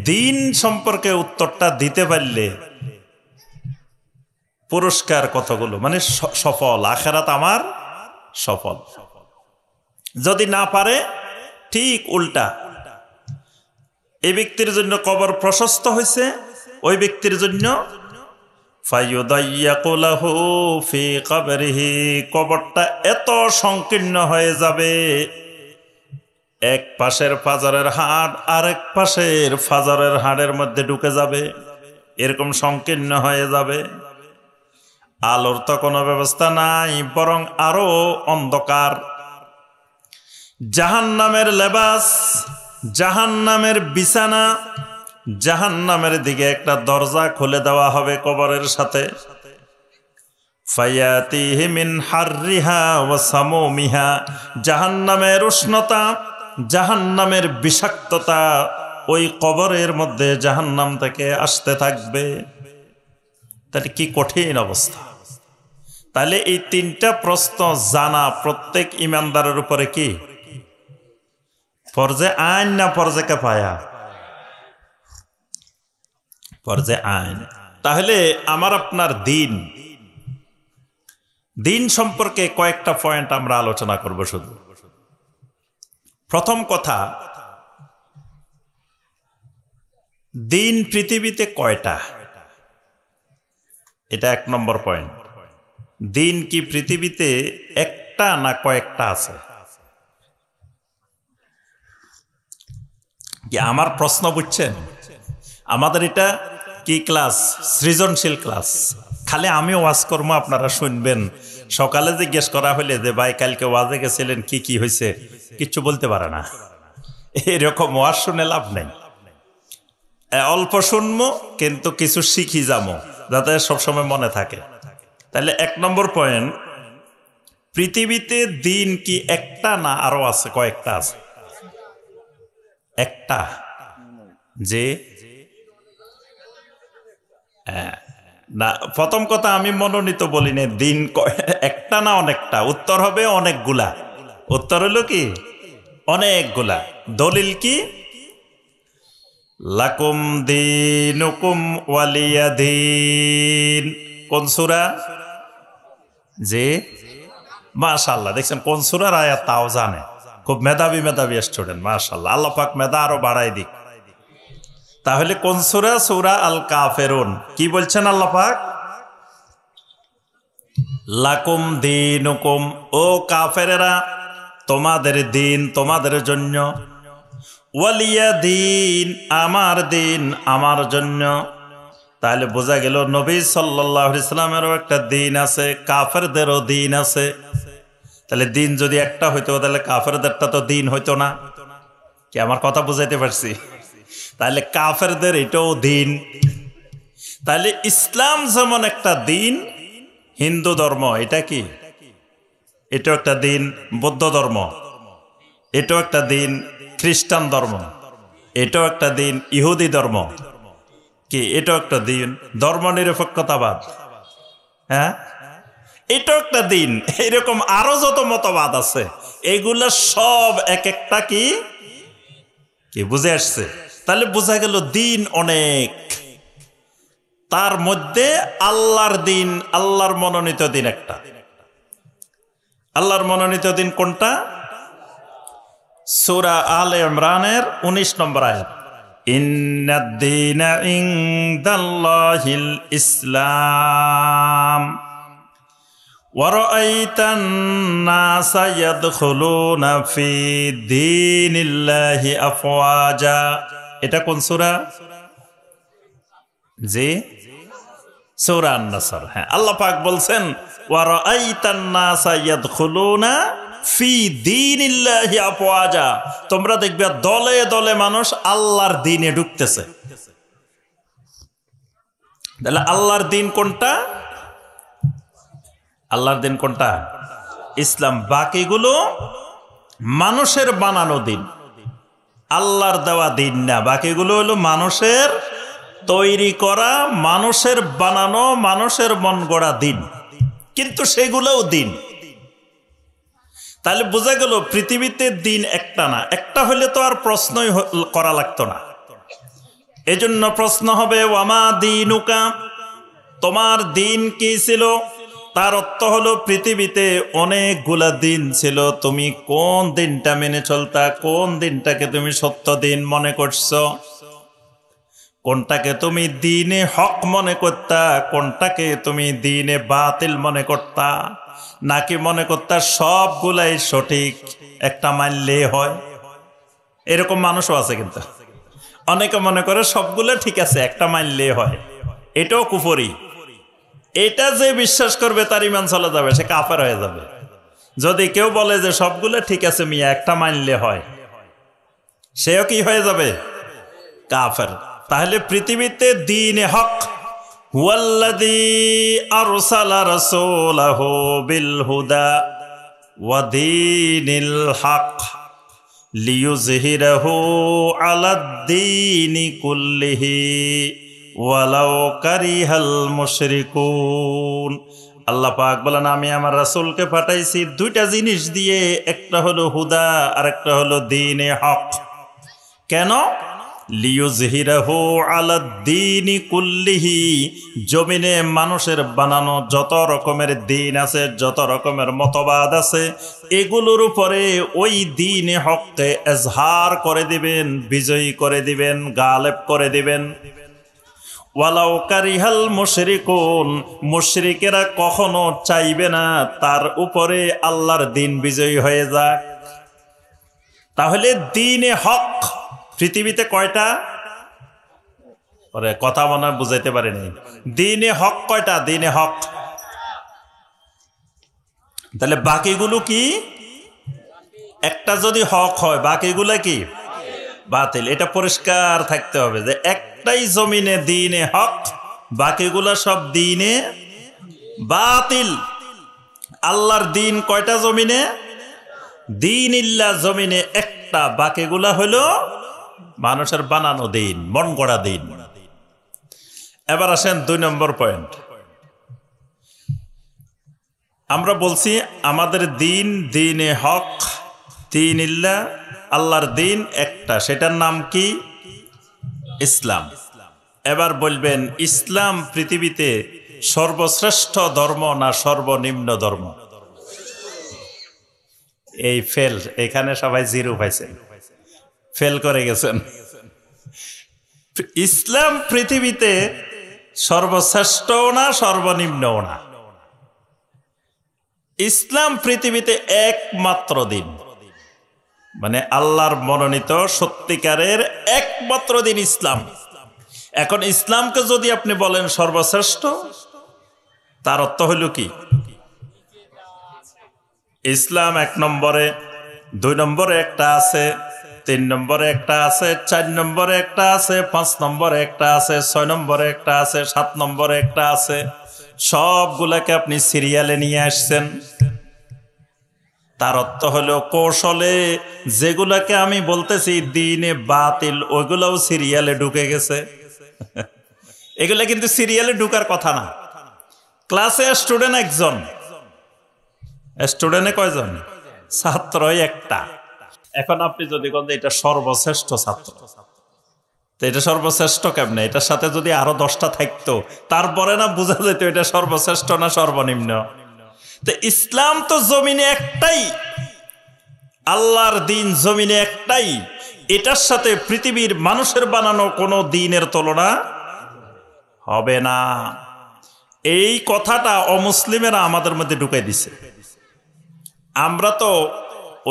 S1: দিন সম্পর্কে উত্তরটা দিতে পারলে পুরস্কার কতগুলো, মানে সফল, আখেরাত আমার সফল। যদি না পারে ঠিক উল্টা, এই ব্যক্তির জন্য কবর প্রশস্ত হয়েছে, ওই ব্যক্তির জন্য ফায়ুদাইয়াকু লাহু ফি কবরিহি, কবরটা এত সংকীর্ণ হয়ে যাবে, এক পাশের ফাজারের হাড় আরেক পাশের ফাজারের হাড়ের মধ্যে ঢুকে যাবে, এরকম সংকীর্ণ হয়ে যাবে। আলোর তো কোনো ব্যবস্থা নাই, বরং আরো অন্ধকার। জাহান্নামের লেবাস, জাহান্নামের বিছানা, জাহান্নামের দিকে একটা দরজা খুলে দেওয়া হবে কবরের সাথে। ফায়াতিহি মিন হাররিহা ওয়া সামুমিহা, জাহান্নামের উষ্ণতা, জাহান্নামের বিষাক্ততা ওই কবরের মধ্যে জাহান্নাম থেকে আসতে থাকবে। তাহলে কি কঠিন অবস্থা। তাহলে এই 3টা প্রশ্ন জানা প্রত্যেক ইমানদারের উপরে কি ফরজে আইন না ফরজে কিফায়া? ফরজে আইন। তাহলে আমার আপনার দিন, দিন সম্পর্কে কয়েকটা পয়েন্ট আমরা আলোচনা করব। শুধু প্রথম কথা, দিন পৃথিবীতে কয়টা, এটা 1 নম্বর পয়েন্ট। দিন কি পৃথিবীতে একটা না কয়েকটা আছে? কি আমার প্রশ্ন বুঝছেন? আমাদের এটা কি ক্লাস? সৃজনশীল ক্লাস। খালি আমি ওয়াজ করবো, আপনারা শুনবেন, সকালে জিজ্ঞেস করা হলে যে ভাই কালকে ওয়াজে গেছিলেন, কি কি হয়েছে, কিচ্ছু বলতে পারে না। এরকম ওয়াজ শুনে লাভ নেই। অল্প শুনবো কিন্তু কিছু শিখি যাবো, যাতে সবসময় মনে থাকে। তাহলে 1 নম্বর পয়েন্ট, পৃথিবীতে দিন কি একটা না আরো আছে? কয়েকটা আছে? একটা। যে না, প্রথম কথা আমি মনোনীত বলি না দিন একটা না অনেকটা। উত্তর হবে অনেকগুলা। উত্তর হলো কি অনেকগুলা। দলিল কি? লাকুম দীনুকুম ওয়ালিয়া দীন। কোন সূরা? যে মাশাআল্লাহ, দেখছেন কোন সূরার আয়াত তাও জানে। খুব মেধাবী স্টুডেন্ট, মাশাআল্লাহ। আল্লাহ পাক মেধা আরো বাড়াই দিক। তাহলে কোন সূরা? সূরা আল কাফিরুন। কি বলছেন আল্লাহ পাক? লাকুম দীনুকুম, ও কাফেরেরা তোমাদের দিন তোমাদের জন্য, ওয়ালিয়া দিন আমার জন্য। তাহলে বোঝা গেল নবী সাল্লাল্লাহু আলাইহি সাল্লামেরও একটা দিন আছে, কাফেরদেরও দিন আছে। তাহলে দিন যদি একটা হইতো তাহলে কাফেরদেরটা তো দিন হইতো না। কি আমার কথা বুঝাইতে পারছি? তাহলে কাফেরদের এটাও দিন। তাহলে ইসলাম যেমন একটা দিন, হিন্দু ধর্ম এটা কি? এটাও একটা দিন। বৌদ্ধ ধর্ম এটাও একটা দিন। খ্রিস্টান ধর্ম এটাও একটা দিন। ইহুদি ধর্ম কি? এটাও একটা দিন। ধর্ম নিরপেক্ষতাবাদ, হ্যাঁ, এটাও একটা দিন। এরকম আরো যত মতবাদ আছে, এগুলা সব এক একটা কি কি বুঝে আসছে? তাহলে বোঝা গেল দিন অনেক। তার মধ্যে আল্লাহর দিন, আল্লাহর মনোনীত দিন একটা। আল্লাহর মনোনীত দিন কোনটা? সূরা আলে ইমরানের 19 নম্বর আয়াত, ইন্নাদ-দীনা ইনদাল্লাহিল ইসলাম ওয়া রাআইতান নাসা ইয়াদখুলুনা ফি দীনিল্লাহি আফওয়াজা। এটা কোন সূরা? জি, সূরা আন-নাসর। হ্যাঁ, আল্লাহ পাক বলছেন ওয়া রাআইতান নাসা ইয়াদখুলুনা ফি দীনিল্লাহি আফওয়াজা, তোমরা দেখবে দলে দলে মানুষ আল্লাহর দ্বীনে ঢুকতেছে। তাহলে আল্লাহর দ্বীন কোনটা? আল্লাহর দ্বীন কোনটা? ইসলাম। বাকিগুলো মানুষের বানানো দিন, আল্লাহর দেওয়া দিন না। বাকিগুলো হলো মানুষের তৈরি করা, মানুষের বানানো, মানুষের মন গড়া দিন, কিন্তু সেগুলোও দিন। তাহলে বোঝা গেল পৃথিবীতে দিন একটা না। একটা হলে তো আর প্রশ্নই করা লাগতো না। এজন্য প্রশ্ন হবে ওয়ামা দীনুকা, তোমার দিন কি ছিল? তার অর্থ হলো পৃথিবীতে অনেকগুলা দিন ছিল, তুমি কোন দিনটা মেনে চলতা? কোন দিনটাকে তুমি সত্য দিন মনে করছো? কোনটাকে তুমি দ্বীনে হক মনে করতা? কোনটাকে তুমি দ্বীনে বাতিল মনে করতা? নাকি মনে করতা সবগুলাই সঠিক, একটা মানলে হয়? এরকম মানুষও আছে কিন্তু। অনেকে মনে করে সবগুলো ঠিক আছে, একটা মানলে হয়। এটাও কুফরি। এটা যে বিশ্বাস করবে তার ঈমান চলে যাবে, সে কাফের হয়ে যাবে। যদি কেউ বলে যে সবগুলো ঠিক আছে মিয়া, একটা মানলে হয়, সেও কি হয়ে যাবে? কাফের। তাহলে পৃথিবীতে দ্বীনে হক হুয়াল্লাযী আরসালা রাসূলাহু বিল হুদা ওয়া দীনিল হক লিইয়ুযহিরাহু আলাদ-দীনি কুল্লিহি ওয়ালাউ কারিহাল মুশরিকুন। আল্লাহ পাক বলেন আমি আমার রাসূলকে পাঠাইছি দুইটা জিনিস দিয়ে, একটা হলো হুদা আর একটা হলো দ্বীনে হক। কেন? লিইয়ুযহিরাহু আলাদ-দীনি কুল্লিহি, জমিনে মানুষের বানানো যত রকমের দ্বীন আছে, যত রকমের মতবাদ আছে, এগুলোর উপরে ওই দ্বীনে হককে এজহার করে দিবেন, বিজয়ী করে দিবেন, গালেব করে দিবেন। ওয়ালাউ কারিহাল মুশরিকুন, মুশরিকেরা কখনো চাইবে না তার উপরে আল্লাহর দ্বীন বিজয়ী হয়ে যাক। তাহলে দ্বীনে হক পৃথিবীতে কয়টা? কথা মনে হয় বুঝাইতে পারিনি। দ্বীনে হক কয়টা? দ্বীনে হক তাহলে বাকিগুলো কি? একটা যদি হক হয় বাকিগুলো কি বাতিল। এটা পরিষ্কার থাকতে হবে যে একটাই জমিনে দ্বীনে হক, বাকিগুলো সব দ্বীনে বাতিল। আল্লাহর দ্বীন কয়টা জমিনে? দ্বীন ইল্লাহ জমিনে একটা, বাকিগুলা হলো মানুষের বানানো দ্বীন, মন গড়া দ্বীন। এবার আসেন 2 নম্বর পয়েন্ট। আমরা বলছি আমাদের দ্বীন দ্বীনে হক, দ্বীন ইল্লাহ, আল্লাহর দ্বীন একটা, সেটার নাম কি? ইসলাম। এবার বলবেন ইসলাম পৃথিবীতে সর্বশ্রেষ্ঠ ধর্ম না সর্বনিম্ন ধর্ম? এই ফেল, এখানে সবাই 0 পাইছেন, ফেল করে গেছেন। ইসলাম পৃথিবীতে সর্বশ্রেষ্ঠও না সর্বনিম্নও না। ইসলাম পৃথিবীতে একমাত্র দিন, মানে আল্লাহর মনোনীত সত্যিকারের একমাত্র দিন ইসলাম। এখন ইসলামকে যদি আপনি বলেন সর্বশ্রেষ্ঠ, তার অর্থ হইল কি? ইসলাম 1 নম্বরে, 2 নম্বরে একটা আছে, 3 নম্বরে একটা আছে, 4 নম্বরে একটা আছে, 5 নম্বরে একটা আছে, 6 নম্বরে একটা আছে, 7 নম্বরে একটা আছে। সবগুলাকে আপনি সিরিয়ালে নিয়ে আসছেন। তার অর্থ হলো কৌশলে যেগুলাকে আমি বলতেছি দ্বীনে বাতিল, ওইগুলাও সিরিয়ালে ঢুকে গেছে। এগুলা কিন্তু সিরিয়ালে ঢুকার কথা না। ক্লাসে স্টুডেন্ট একজন, স্টুডেন্টে কয়জন? ছাত্রই একটা। এখন আপনি যদি বলেন এটা সর্বশ্রেষ্ঠ ছাত্র, তো এটা সর্বশ্রেষ্ঠ কেমনে? এটার সাথে যদি আরো 10টা থাকতো তারপরে না বোঝা যেত এটা সর্বশ্রেষ্ঠ না সর্বনিম্ন। তো ইসলাম তো জমিনে একটাই, আল্লাহর দ্বীন জমিনে একটাই, এটার সাথে পৃথিবীর মানুষের বানানো কোনো দ্বীনের তুলনা হবে না। এই কথাটা অমুসলিমেরা আমাদের মধ্যে ঢুকাই দিছে। আমরা তো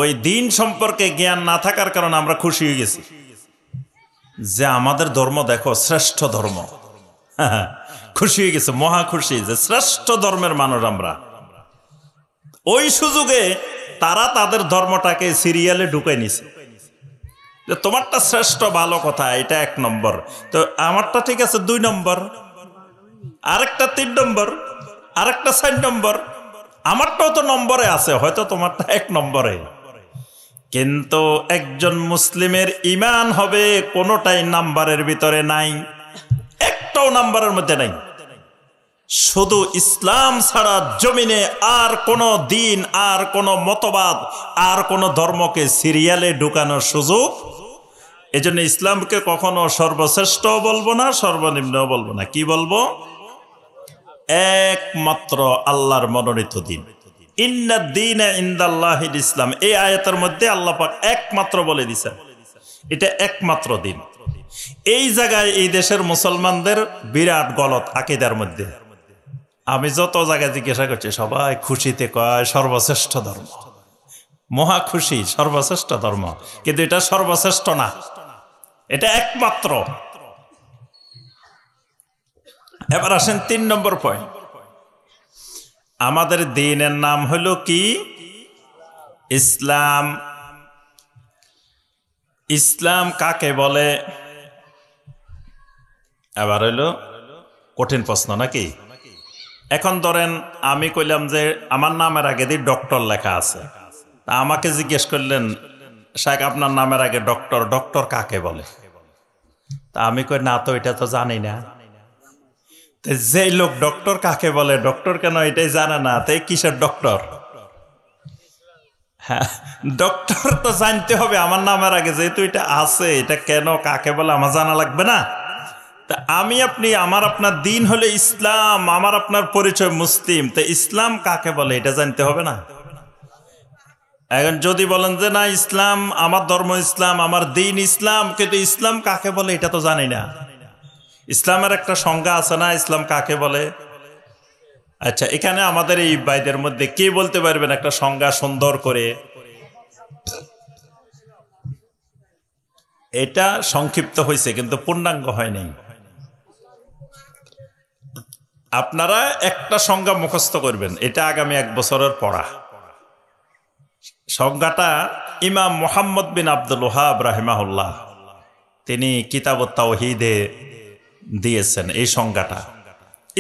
S1: ওই দ্বীন সম্পর্কে জ্ঞান না থাকার কারণে আমরা খুশি হয়ে গেছি যে আমাদের ধর্ম দেখো শ্রেষ্ঠ ধর্ম। খুশি হয়ে গেছে, মহা খুশি যে শ্রেষ্ঠ ধর্মের মানুষ আমরা। ওই সুযোগে তারা তাদের ধর্মটাকে সিরিয়ালে ঢুকাই নিছে যে তোমারটা শ্রেষ্ঠ, ভালো কথা, এটা 1 নম্বর, তো আমারটা ঠিক আছে 2 নম্বর, আরেকটা 3 নম্বর, আরেকটা 4 নম্বর, আমারটাও তো নম্বরে আছে, হয়তো তোমারটা 1 নম্বরে। কিন্তু একজন মুসলিমের ঈমান হবে কোনোটাই নাম্বারের ভিতরে নাই, একটাও নাম্বারের মধ্যে নাই। শুধু ইসলাম ছাড়া জমিনে আর কোনো দিন, আর কোনো মতবাদ, আর কোনো ধর্মকে সিরিয়ালে ঢুকানোর সুযোগ। এজন্য ইসলামকে কখনো সর্বশ্রেষ্ঠ বলবো না, সর্বনিম্ন বলবো না। কি বলবো? একমাত্র আল্লাহর মনোনীত দিন। ইন্নাদ দীনা ইনদাল্লাহিল ইসলাম, এই আয়াতের মধ্যে আল্লাহ পাক একমাত্র বলে দিয়েছেন, এটা একমাত্র দিন। এই জায়গায় এই দেশের মুসলমানদের বিরাট গলত আকীদার মধ্যে। আমি যত জায়গায় জিজ্ঞাসা করছি সবাই খুশিতে কয় সর্বশ্রেষ্ঠ ধর্ম, মহা খুশি, সর্বশ্রেষ্ঠ ধর্ম। কিন্তু এটা সর্বশ্রেষ্ঠ না, এটা একমাত্র। এবার আসেন 3 নম্বর পয়েন্ট। আমাদের দ্বীনের নাম হলো কি? ইসলাম। ইসলাম কাকে বলে? এবার হইলো কঠিন প্রশ্ন নাকি? এখন ধরেন আমি কইলাম যে আমার নামের আগে দিয়ে ডক্টর লেখা আছে, তা আমাকে জিজ্ঞেস করলেন শাইখ আপনার নামের আগে ডক্টর, ডক্টর কাকে বলে? তা আমি কই না তো এটা তো জানি না। যে লোক ডক্টর কাকে বলে, ডক্টর কেন এটাই জানে না, তাই কিসের ডক্টর? হ্যাঁ, ডক্টর তো জানতে হবে আমার নামের আগে, যেহেতু এটা আছে, এটা কেন কাকে বলে আমার জানা লাগবে না? তা আমি আপনি, আমার আপনার দিন হলে ইসলাম, আমার আপনার পরিচয় মুসলিম, তো ইসলাম কাকে বলে এটা জানতে হবে না? এখন যদি বলেন যে না ইসলাম, আমার ধর্ম ইসলাম, আমার দিন ইসলাম, কিন্তু ইসলাম কাকে বলে এটা তো জানি না। ইসলামের একটা সংজ্ঞা আছে না, ইসলাম কাকে বলে? আচ্ছা, এখানে আমাদের এই ভাইদের মধ্যে কে বলতে পারবেন একটা সংজ্ঞা সুন্দর করে? এটা সংক্ষিপ্ত হয়েছে কিন্তু পূর্ণাঙ্গ হয়নি। আপনারা একটা সংজ্ঞা মুখস্থ করবেন, এটা আগামী 1 বছরের পড়া। সংজ্ঞাটা ইমাম মুহাম্মদ বিন আব্দুল ওয়াহাব রাহিমাহুল্লাহ তিনি কিতাবুত তাওহীদে দিয়েছেন এই সংজ্ঞাটা।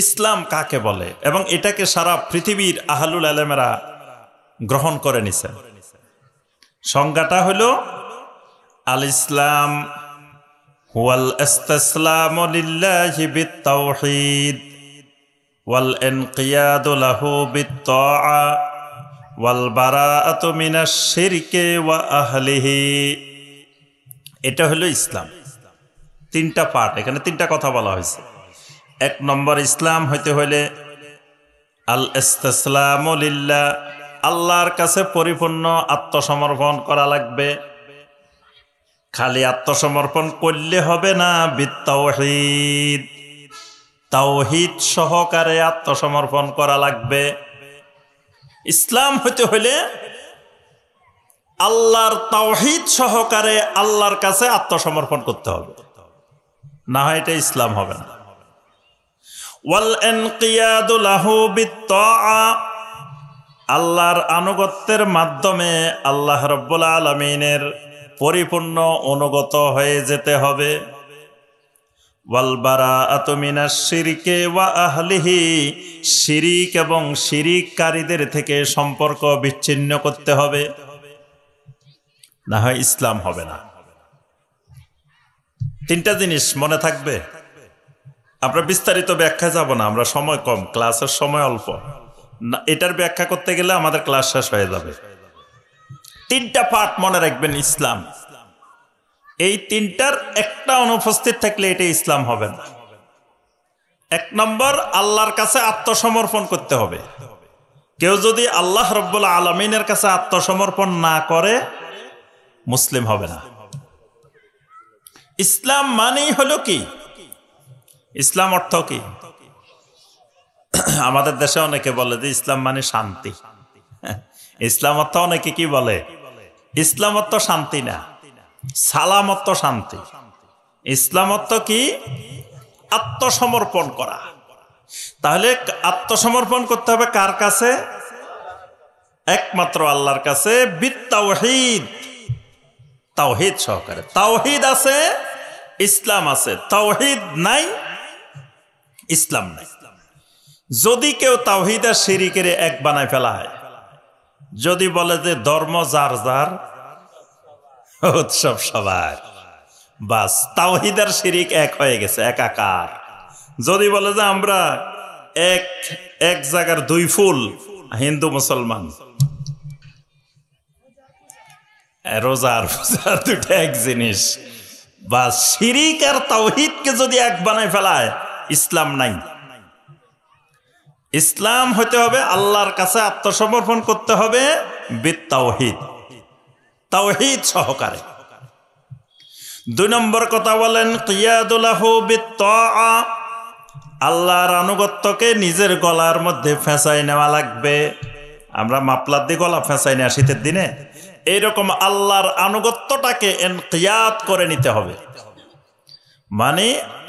S1: ইসলাম কাকে বলে এবং এটাকে সারা পৃথিবীর আহলুল ইলমেরা গ্রহণ করে নিছেন। সংজ্ঞাটা হলো আল ইসলাম হুয়াল ইসতিসলামু লিল্লাহি বিত-তাওহীদ ওয়াল ইনকিয়াদু লাহু বিত-তাআ ওয়াল বারাআতু মিনাশ শিরকি ওয়া আহলিহি। এটা হলো ইসলাম। তিনটা পার্ট, এখানে তিনটা কথা বলা হয়েছে। এক নম্বর, ইসলাম হইতে হইলে আল ইসতিসলামু লিল্লাহ, আল্লাহর কাছে পরিপূর্ণ আত্মসমর্পণ করা লাগবে। খালি আত্মসমর্পণ করলে হবে না, বিত-তাওহীদ, তাওহীদ সহকারে আত্মসমর্পণ করা লাগবে। ইসলাম হইতে হইলে আল্লাহর তাওহীদ সহকারে আল্লাহর কাছে আত্মসমর্পণ করতে হবে, না হয় এটা ইসলাম হবে না। ওয়াল ইনকিয়াদু লাহু বিত-তাআ, আল্লাহর আনুগত্যের মাধ্যমে আল্লাহ রাব্বুল আলামিনের পরিপূর্ণ অনুগত হয়ে যেতে হবে। ওয়াল বারাআতু মিনাশ শিরকি ওয়া আহলিহি, শিরিক এবং শিরিককারীদের থেকে সম্পর্ক বিচ্ছিন্ন করতে হবে, না হয় ইসলাম হবে না। তিনটা জিনিস মনে থাকবে। আমরা বিস্তারিত ব্যাখ্যা যাব না, আমরা সময় কম, ক্লাসের সময় অল্প, এটার ব্যাখ্যা করতে গেলে আমাদের ক্লাস শেষ হয়ে যাবে। তিনটা পার্ট মনে রাখবেন ইসলাম। এই তিনটার একটা অনুপস্থিত থাকলে এটা ইসলাম হবে না। এক নম্বর, আল্লাহর কাছে আত্মসমর্পণ করতে হবে। কেউ যদি আল্লাহ রাব্বুল আলামিনের কাছে আত্মসমর্পণ না করে মুসলিম হবে না। ইসলাম মানেই হলো কি? ইসলাম অর্থ কি? আমাদের দেশে অনেকে বলে যে ইসলাম মানে শান্তি। ইসলাম অর্থ অনেকে কি বলে? ইসলাম অর্থ শান্তি না, সালাম অর্থ শান্তি। ইসলাম অর্থ কি? আত্মসমর্পণ করা। তাহলে আত্মসমর্পণ করতে হবে কার কাছে? একমাত্র আল্লাহর কাছে, বিত-তাওহীদ, তাওহীদ সহকারে। তাওহীদ আছে, ইসলাম আছে। তাওহীদ নাই, ইসলাম নাই। যদি কেউ তাওহীদ আর শিরিকের এক বানায় ফেলায়, যদি বলে যে ধর্ম যার যার, উৎসব সবার, বাস তাওহীদ আর শিরিক এক হয়ে গেছে, একাকার। যদি বলে যে আমরা এক জায়গার দুই ফুল, হিন্দু মুসলমান, রোজার দুটো এক জিনিস, বাস শিরিক আর তাওহীদকে যদি এক বানায় ফেলায়, ইসলাম নাই। ইসলাম হতে হবে আল্লাহর কাছে আত্মসমর্পণ করতে হবে বিত-তাওহীদ, তাওহীদ সহকারে। দুই নম্বর কথা বলেন কিয়াদু লাহু বিত-তাআ, আল্লাহর আনুগত্যকে নিজের গলার মধ্যে ফেঁসাই নেওয়া লাগবে। আমরা মাপলার দিয়ে গলা ফেঁসাই নেওয়া শীতের দিনে, এইরকম আল্লাহর আনুগত্যটাকে ইনকিয়াদ করে নিতে হবে। মানে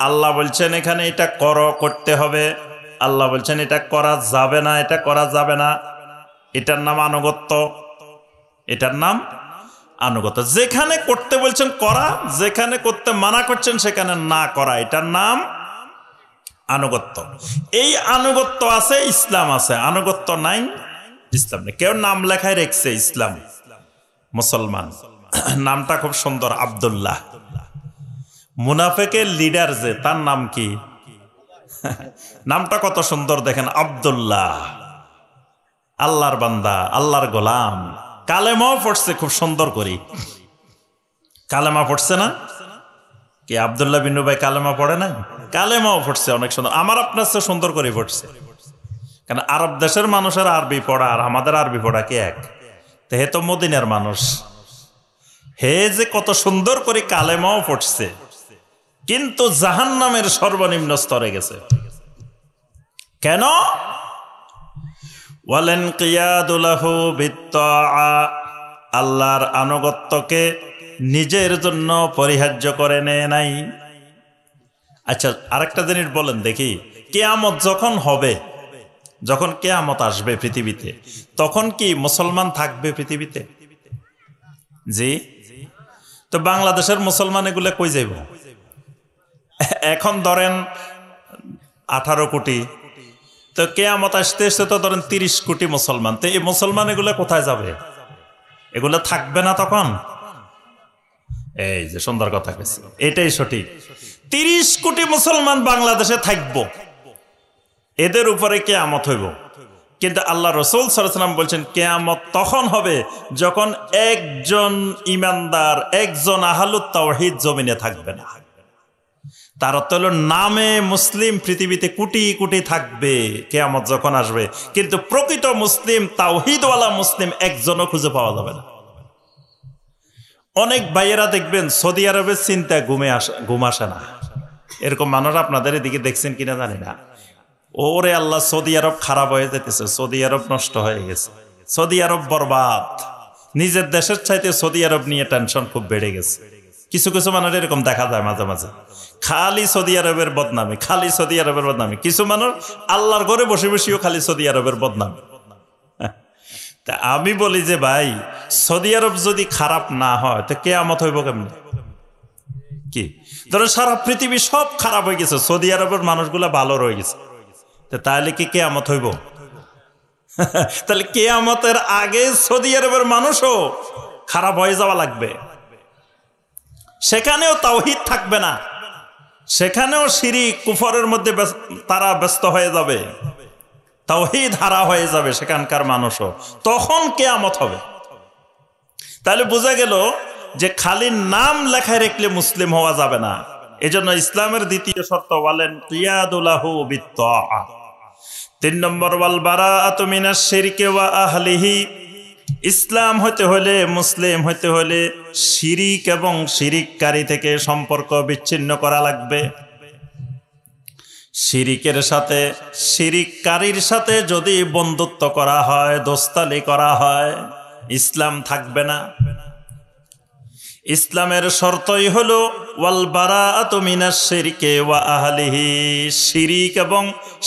S1: আল্লাহ বলছেন এখানে এটা করতে হবে, আল্লাহ বলছেন এটা করা যাবে না, এটা করা যাবে না, এটার নাম আনুগত্য, এটার নাম আনুগত্য। যেখানে করতে বলছেন করা, যেখানে করতে মানা করছেন সেখানে না করা, এটার নাম আনুগত্য। এই আনুগত্য আছে, ইসলাম আছে। আনুগত্য নাই, ইসলাম নেই। কেউ নাম লেখায় রেখেছে ইসলাম, মুসলমান, নামটা খুব সুন্দর, আব্দুল্লাহ। মুনাফিকের লিডার যে, তার নাম কি? নামটা কত সুন্দর দেখেন, আব্দুল্লাহ, আল্লাহর বান্দা, আল্লাহর গোলাম। কালেমাও পড়ছে খুব সুন্দর করে, কালেমা পড়ছে না কি? আব্দুল্লাহ বিন উবাই কালেমা পড়ে না? কালেমাও পড়ছে অনেক সুন্দর, আমার আপনার চেয়ে সুন্দর করে পড়ছে। কারণ আরব দেশের মানুষের আরবি পড়া আর আমাদের আরবি পড়া কি এক? তো হে তো মদিনার মানুষ, হে যে কত সুন্দর করে কালেমাও পড়ছে, কিন্তু জাহান্নামের সর্বনিম্ন স্তরে গেছে। কেন? ওয়ালেন কিয়াদু লাহু বিত-তাআ, আল্লাহর আনুগত্যকে নিজের জন্য পরিহার্য করে নেয় নাই। আচ্ছা, আরেকটা জিনিস বলেন দেখি, কিয়ামত যখন হবে, যখন কিয়ামত আসবে পৃথিবীতে, তখন কি মুসলমান থাকবে পৃথিবীতে? জি, তো বাংলাদেশের মুসলমান এগুলো কই যাইব? এখন ধরেন 18 কোটি, তো কিয়ামত আসতে আসতে তো ধরেন 30 কোটি মুসলমান, তো এই মুসলমান এগুলো কোথায় যাবে? এগুলো থাকবে না তখন? এই যে সুন্দর কথা কেছি, এটাই সঠিক। 30 কোটি মুসলমান বাংলাদেশে থাকবো, এদের উপরে কিয়ামত হইব। কিন্তু আল্লাহ রাসূল সাল্লাল্লাহু আলাইহি ওয়াসাল্লাম বলছেন কিয়ামত তখন হবে যখন একজন ইমানদার, একজন আহলুত তাওহীদ জমিনে থাকবে না। তার অর্থ হলো নামে মুসলিম পৃথিবীতে কোটি কোটি থাকবে কিয়ামত যখন আসবে, কিন্তু প্রকৃত মুসলিম, তাওহীদওয়ালা মুসলিম একজনও খুঁজে পাওয়া যাবে না। অনেক ভাইয়েরা দেখবেন সৌদি আরবের চিন্তায় ঘুম আসে না, এরকম মানুষ আপনাদের এদিকে দেখছেন কিনা জানি না। ওরে আল্লাহ, সৌদি আরব খারাপ হয়ে যেতেছে, সৌদি আরব নষ্ট হয়ে গেছে, সৌদি আরব বরবাদ, নিজের দেশের চাইতে সৌদি আরব নিয়ে টেনশন খুব বেড়ে গেছে। কিছু কিছু মানুষ এরকম দেখা যায় মাঝে মাঝে, খালি সৌদি আরবের বদনামি, খালি সৌদি আরবের বদনামি। কিছু মানুষ আল্লাহর ঘরে বসে বসেও খালি সৌদি আরবের বদনামি। তা আমি বলি যে ভাই, সৌদি আরব যদি খারাপ না হয় তো কিয়ামত হইব কেমনে? কি ধরো সারা পৃথিবী সব খারাপ হয়ে গেছে, সৌদি আরবের মানুষগুলা ভালো রয়ে গেছে, তাহলে কি কিয়ামত হইব? তাহলে কিয়ামতের আগে সৌদি আরবের মানুষও খারাপ হয়ে যাওয়া লাগবে, সেখানেও তাওহীদ থাকবে না, সেখানেও শিরক কুফরের মধ্যে তারা ব্যস্ত হয়ে যাবে, তাওহীদ হারা হয়ে যাবে সেখানকার মানুষও, তখন কিয়ামত হবে। তাহলে বোঝা গেল যে খালি নাম লেখায় রাখলে মুসলিম হওয়া যাবে না। এজন্য ইসলামের দ্বিতীয় শর্ত বলেন কিয়াদুলাহু বিত্তাআ। 3 নম্বর ওয়াল বারাআতু মিনাশ শিরকি ওয়া আহলিহি। ইসলাম হতে হলে, মুসলিম হতে হলে শিরিক এবং শিরিককারী থেকে সম্পর্ক বিচ্ছিন্ন করা লাগবে। শিরিকের সাথে, শিরিককারীর সাথে যদি বন্ধুত্ব করা হয়, দোস্তালি করা হয়, ইসলাম থাকবে না। ইসলামের শর্তই হলো ওয়াল বারাআতু মিনাশ শিরকি ওয়া আহলিহি, শিরিক এবং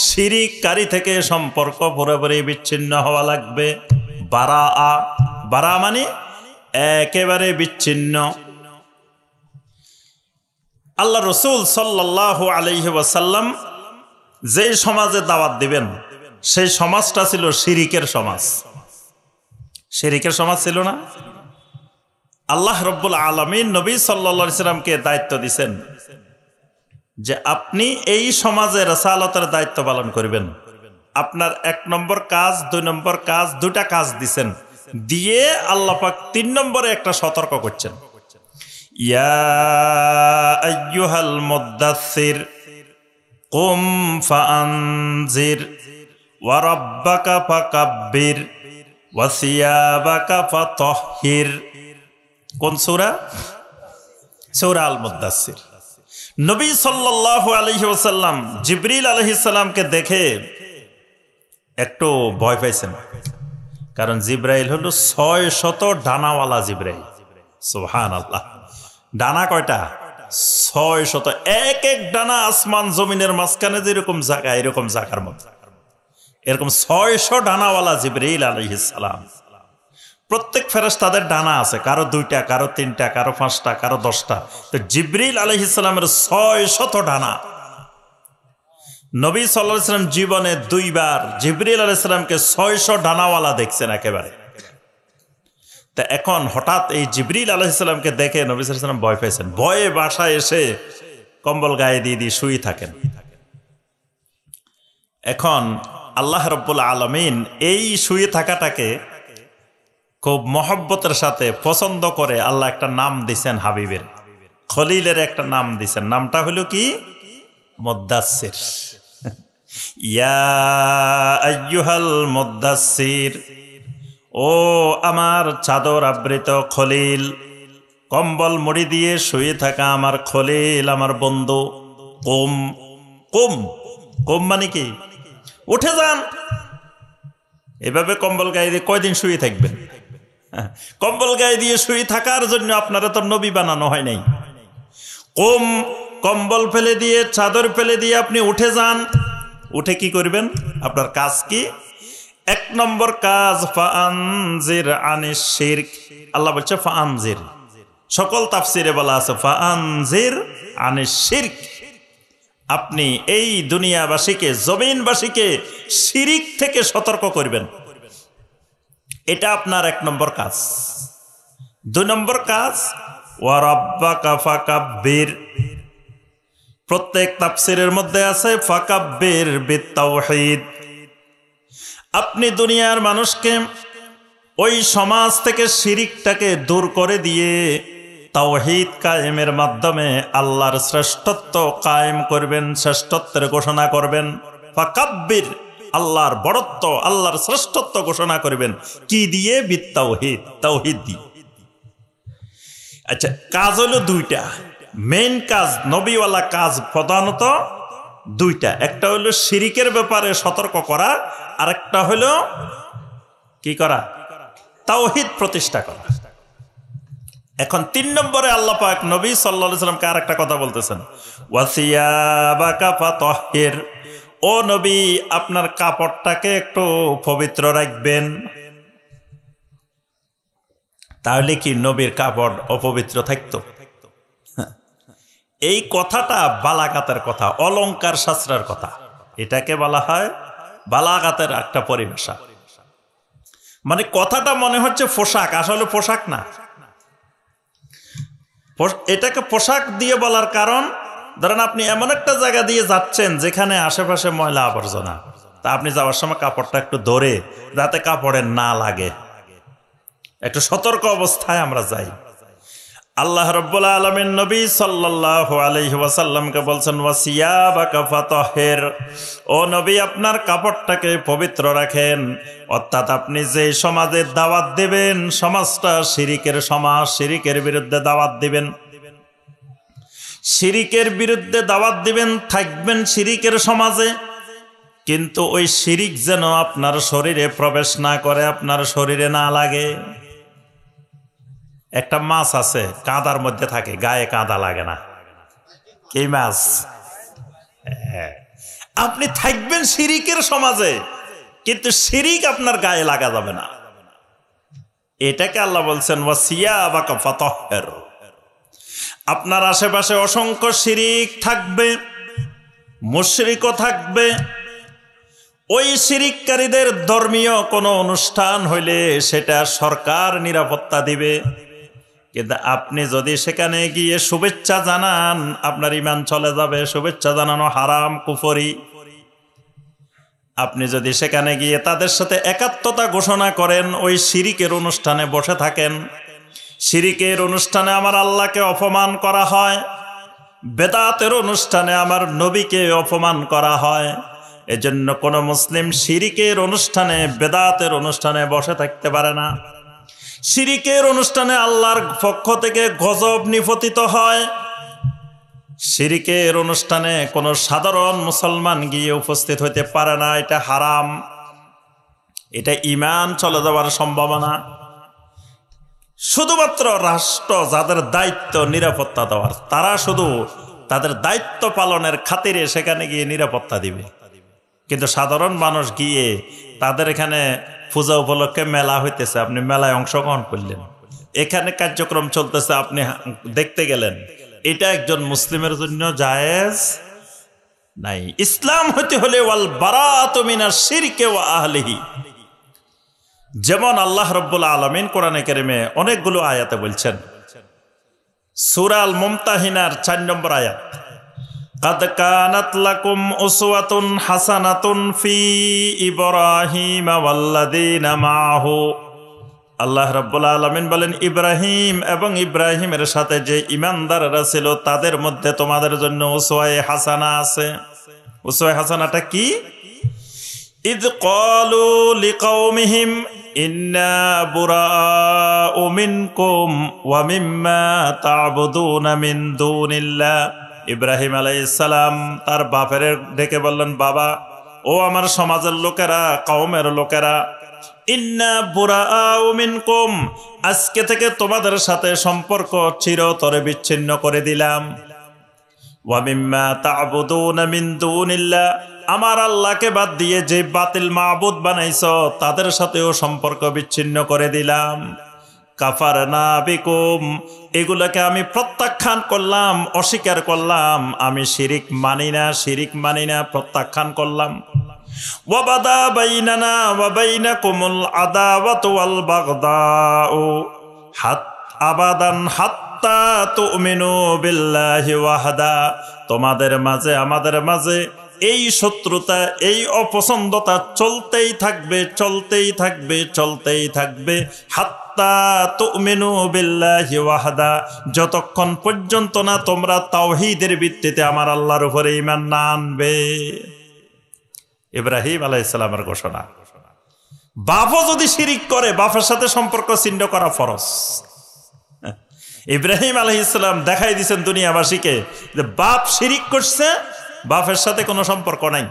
S1: শিরিককারী থেকে সম্পর্ক পুরোপুরি বিচ্ছিন্ন হওয়া লাগবে। বারাআ, বারা মানে একেবারে বিচ্ছিন্ন। আল্লাহ রাসূল সাল্লাল্লাহু আলাইহি ওয়াসাল্লাম যে সমাজে দাওয়াত দিবেন সেই সমাজটা ছিল শিরিকের সমাজ। শিরিকের সমাজ ছিল না। আল্লাহ রব্বুল আলামিন নবী সাল্লাল্লাহু আলাইহি সাল্লামকে দায়িত্ব দিয়েছেন যে আপনি এই সমাজে রাসালাতের দায়িত্ব পালন করবেন। আপনার 1 নম্বর কাজ, 2 নম্বর কাজ, 2টা কাজ দিছেন, দিয়ে আল্লাহ পাক 3 নম্বরে একটা সতর্ক করছেন, ইয়া আইয়ুহাল মুদ্দাসসির কুম ফাআনজির ওয়া রাব্বাকা ফাকাব্বির ওয়া সিয়াবাকা ফাতাহহির। কোন সূরা? সূরা আল মুদ্দাসসির। নবী সাল্লাল্লাহু আলাইহি ওয়াসাল্লাম জিবরিল আলাইহিস সালামকে দেখে একটু ভয় পাইছেন, কারণ জিব্রাইল হলো 600 ডানাওয়ালা জিব্রাইল। সুবহানাল্লাহ। ডানা কয়টা? 600। এক এক ডানা আসমান জমিনের মাঝখানে যেরকম জায়গা, এরকম জায়গার মধ্যে এরকম 600 ডানাওয়ালা জিবরাইল আলাইহিস সালাম। প্রত্যেক ফেরেশতাদের ডানা আছে, কারো 2টা, কারো 3টা, কারো 5টা, কারো 10টা। তো জিবরিল আলাইহিস সালামের 600 ডানা। নবী সাল্লাল্লাহু আলাইহি ওয়াসাল্লাম জীবনে 2 বার জিবরিল আলাইহিস সালামকে 600 ডানাওয়ালা দেখছেন একেবারে। তা এখন হঠাৎ এই জিবরিল আলাইহিস সালামকে দেখে নবী সাল্লাল্লাহু আলাইহি ওয়াসাল্লাম ভয় পাইছেন। ভয়ে বাসায় এসে কম্বল গায়ে দিয়ে শুয়ে থাকেন। এখন আল্লাহ রাব্বুল আলামিন এই শুয়ে থাকাটাকে খুব মহব্বতের সাথে পছন্দ করে আল্লাহ একটা নাম দিছেন, হাবিবের খলিলের একটা নাম দিছেন। নামটা হলো কি? মুদ্দাসসির। ইয়া আইয়ুহাল মুদ্দাসসির, ও আমার চাদর আবৃত খলিল, কম্বল মুড়ি দিয়ে শুয়ে থাকা আমার খলিল, আমার বন্ধু। কুম, কুম, কুম মানে কি? উঠে যান। এভাবে কম্বল গায়ে দিয়ে কয়দিন শুয়ে থাকবেন? কম্বল গায়ে দিয়ে শুয়ে থাকার জন্য আপনারা তো নবী বানানো হয় নাই। কুম, কম্বল ফেলে দিয়ে, চাদর ফেলে দিয়ে আপনি উঠে যান। উঠে কি করবেন? আপনার কাজ কি? এক নম্বর কাজ ফাআনজির আনিশ শিরক। আল্লাহ বলছে ফাআনজির, সকল তাফসিরে বলা আছে ফাআনজির আনিশ শিরক। আপনি এই দুনিয়াবাসীকে, জমিনবাসীকে শিরিক থেকে সতর্ক করবেন, এটা আপনার এক নম্বর কাজ। দুই নম্বর কাজ ওয়া রাব্বাকা ফাকাব্বির। প্রত্যেক তাফসিরের মধ্যে আছে ফাকাব্বির বিত্তাওহীদ। আপনি দুনিয়ার মানুষকে ওই সমাজ থেকে শিরিকটাকে দূর করে দিয়ে তাওহীদ কায়েমের মাধ্যমে আল্লাহর শ্রেষ্ঠত্ব কায়েম করবেন, শ্রেষ্ঠত্বের ঘোষণা করবেন। ফাকাব্বির, আল্লাহর বড়ত্ব, আল্লাহর শ্রেষ্ঠত্ব ঘোষণা করবেন। কি দিয়ে? বিত্তাওহীদ, তাওহীদ দিয়ে। আচ্ছা, কাজ হলো দুইটা, মেইন কাজ, নবীওয়ালা কাজ প্রধানত দুইটা। একটা হলো শিরিকের ব্যাপারে সতর্ক করা, আর একটা হলো কি করা? তাওহীদ প্রতিষ্ঠা করা। এখন 3 নম্বরে আল্লাহ পাক নবী সাল্লাল্লাহু আলাইহি সাল্লামকে আর একটা কথা বলতেছেন, ওয়াসিয়াবাকা ফাতাহহির। ও নবী, আপনার কাপড়টাকে একটু পবিত্র রাখবেন। তাহলে কি নবীর কাপড় অপবিত্র থাকতো? এই কথাটা বালাগাতের কথা, অলংকার শাস্ত্রের কথা। এটাকে বলা হয় বালাগাতের একটা পরিভাষা। মানে কথাটা মনে হচ্ছে পোশাক, আসলে পোশাক না। এটাকে পোশাক দিয়ে বলার কারণ, ধরেন আপনি এমন একটা জায়গা দিয়ে যাচ্ছেন যেখানে আশেপাশে ময়লা আবর্জনা, তা আপনি যাওয়ার সময় কাপড়টা একটু ধরে, যাতে কাপড়ে না লাগে, একটু সতর্ক অবস্থায় আমরা যাই। আল্লাহ রাব্বুল আলামিন নবী সাল্লাল্লাহু আলাইহি ওয়াসাল্লামকে বলছেন ওয়াসিয়াবাকা ফাতাহহির। ও নবী, আপনার কাপড়টাকে পবিত্র রাখেন। অর্থাৎ আপনি যে সমাজে দাওয়াত দিবেন, সমাজটা শিরিকের সমাজ, শিরিকের বিরুদ্ধে দাওয়াত দিবেন, শিরিকের বিরুদ্ধে দাওয়াত দিবেন, থাকবেন শিরিকের সমাজে, কিন্তু ওই শিরিক যেন আপনার শরীরে প্রবেশ না করে, আপনার শরীরে না লাগে। একটা মাছ আছে কাঁদার মধ্যে থাকে, গায়ে কাঁদা লাগে না, কি মাছ? আপনি থাকবেন শিরিকের সমাজে, কিন্তু শিরিক আপনার গায়ে লাগা যাবে না। এটাকে আল্লাহ বলছেন ওয়াসিয়াবাকা ফাতাহহির। আপনার আশেপাশে অসংখ্য শিরিক থাকবে, মুশরিকও থাকবে। ওই শিরিককারীদের ধর্মীয় কোনো অনুষ্ঠান হইলে সেটা সরকার নিরাপত্তা দিবে, কিন্তু আপনি যদি সেখানে গিয়ে শুভেচ্ছা জানান, আপনার ঈমান চলে যাবে। শুভেচ্ছা জানানো হারাম, কুফরি। আপনি যদি সেখানে গিয়ে তাদের সাথে একাত্মতা ঘোষণা করেন, ওই শিরিকের অনুষ্ঠানে বসে থাকেন, শিরিকের অনুষ্ঠানে আমার আল্লাহকে অপমান করা হয়, বেদাতের অনুষ্ঠানে আমার নবীকে অপমান করা হয়। এজন্য কোন মুসলিম শিরিকের অনুষ্ঠানে, বেদাতের অনুষ্ঠানে বসে থাকতে পারে না। শিরিকের অনুষ্ঠানে আল্লাহর পক্ষ থেকে গজব নিপতিত হয়। শিরিকের অনুষ্ঠানে কোন সাধারণ মুসলমান গিয়ে উপস্থিত হইতে পারে না, এটা হারাম। এটা ঈমান চলে যাওয়ার সম্ভাবনা। শুধুমাত্র রাষ্ট্র, যাদের দায়িত্ব নিরাপত্তা দেওয়ার, তারা শুধু তাদের দায়িত্ব পালনের খাতিরে সেখানে গিয়ে নিরাপত্তা দিবে। কিন্তু সাধারণ মানুষ গিয়ে, তাদের এখানে পূজা উপলক্ষে মেলা হইতেছে, আপনি মেলায় অংশগ্রহণ করলেন, এখানে কার্যক্রম চলতেছে, আপনি দেখতে গেলেন, এটা একজন মুসলিমের জন্য জায়েজ নাই। ইসলাম হইতে হলে ওয়াল বারাআতু মিনাশ শিরকি ওয়া আহলিহি। যেমন আল্লাহ রাব্বুল আলামিন কোরআনে কারিমে অনেকগুলো আয়াতে বলছেন। সূরা আল মুমতাহিনার 4 নম্বর আয়াত, কাদ কানাত লাকুম উসওয়াতুন হাসানাতুন ফি ইব্রাহিম ওয়াল্লাযীনা মাআহু। আল্লাহ রাব্বুল আলামিন বলেন, ইব্রাহিম এবং ইব্রাহিমের সাথে যে ঈমানদাররা ছিল, তাদের মধ্যে তোমাদের জন্য উসওয়ায়ে হাসানা আছে। উসওয়ায়ে হাসানাটা কি? ইয ক্বালু লিকাওমিহিম ইন্না বুরাউ মিনকুম ওয়া মিম্মা তা'বুদুনা মিন দুনিল্লাহ। ইব্রাহিম আলাইহিস সালাম তার বাপের ডেকে বললেন, বাবা, ও আমার সমাজের লোকেরা, কওমের লোকেরা, ইন্না বুরাউ মিনকুম, আজকে থেকে তোমাদের সাথে সম্পর্ক চিরতরে বিচ্ছিন্ন করে দিলাম। ওয়া মিম্মা তা'বুদুনা মিন দুনিল্লাহ, আমার আল্লাহকে বাদ দিয়ে যে বাতিল মাবুদ বানাইছো তাদের সাথেও সম্পর্ক বিচ্ছিন্ন করে দিলাম। কাফারনা বিকুম, এগুলোকে আমি প্রত্যাখ্যান করলাম, অস্বীকার করলাম। আমি শিরিক মানি না, প্রত্যাখ্যান করলাম। ওয়াবাদা বাইনানা ওয়া বাইনাকুমুল আদাওয়াতু ওয়াল বাগদাউ আবাদান হাত্তা তুমিনু বিল্লাহি ওয়াহদা। তোমাদের মাঝে আমাদের মাঝে এই শত্রুতা, এই অপছন্দতা চলতেই থাকবে হাত্তা তুমিনু বিল্লাহি ওয়াহদা, যতক্ষণ পর্যন্ত না তোমরা তাওহীদের ভিত্তিতে আমার আল্লাহর উপরে ঈমান না আনবে। ইব্রাহিম আলাইহিস সালামের ঘোষণা। বাপও যদি শিরিক করে বাপের সাথে সম্পর্ক ছিন্ন করা ফরজ। ইব্রাহিম আলাইহিস সালাম দেখাই দিয়েছেন দুনিয়াবাসীকে যে বাপ শিরিক করছে, বাপের সাথে কোনো সম্পর্ক নাই।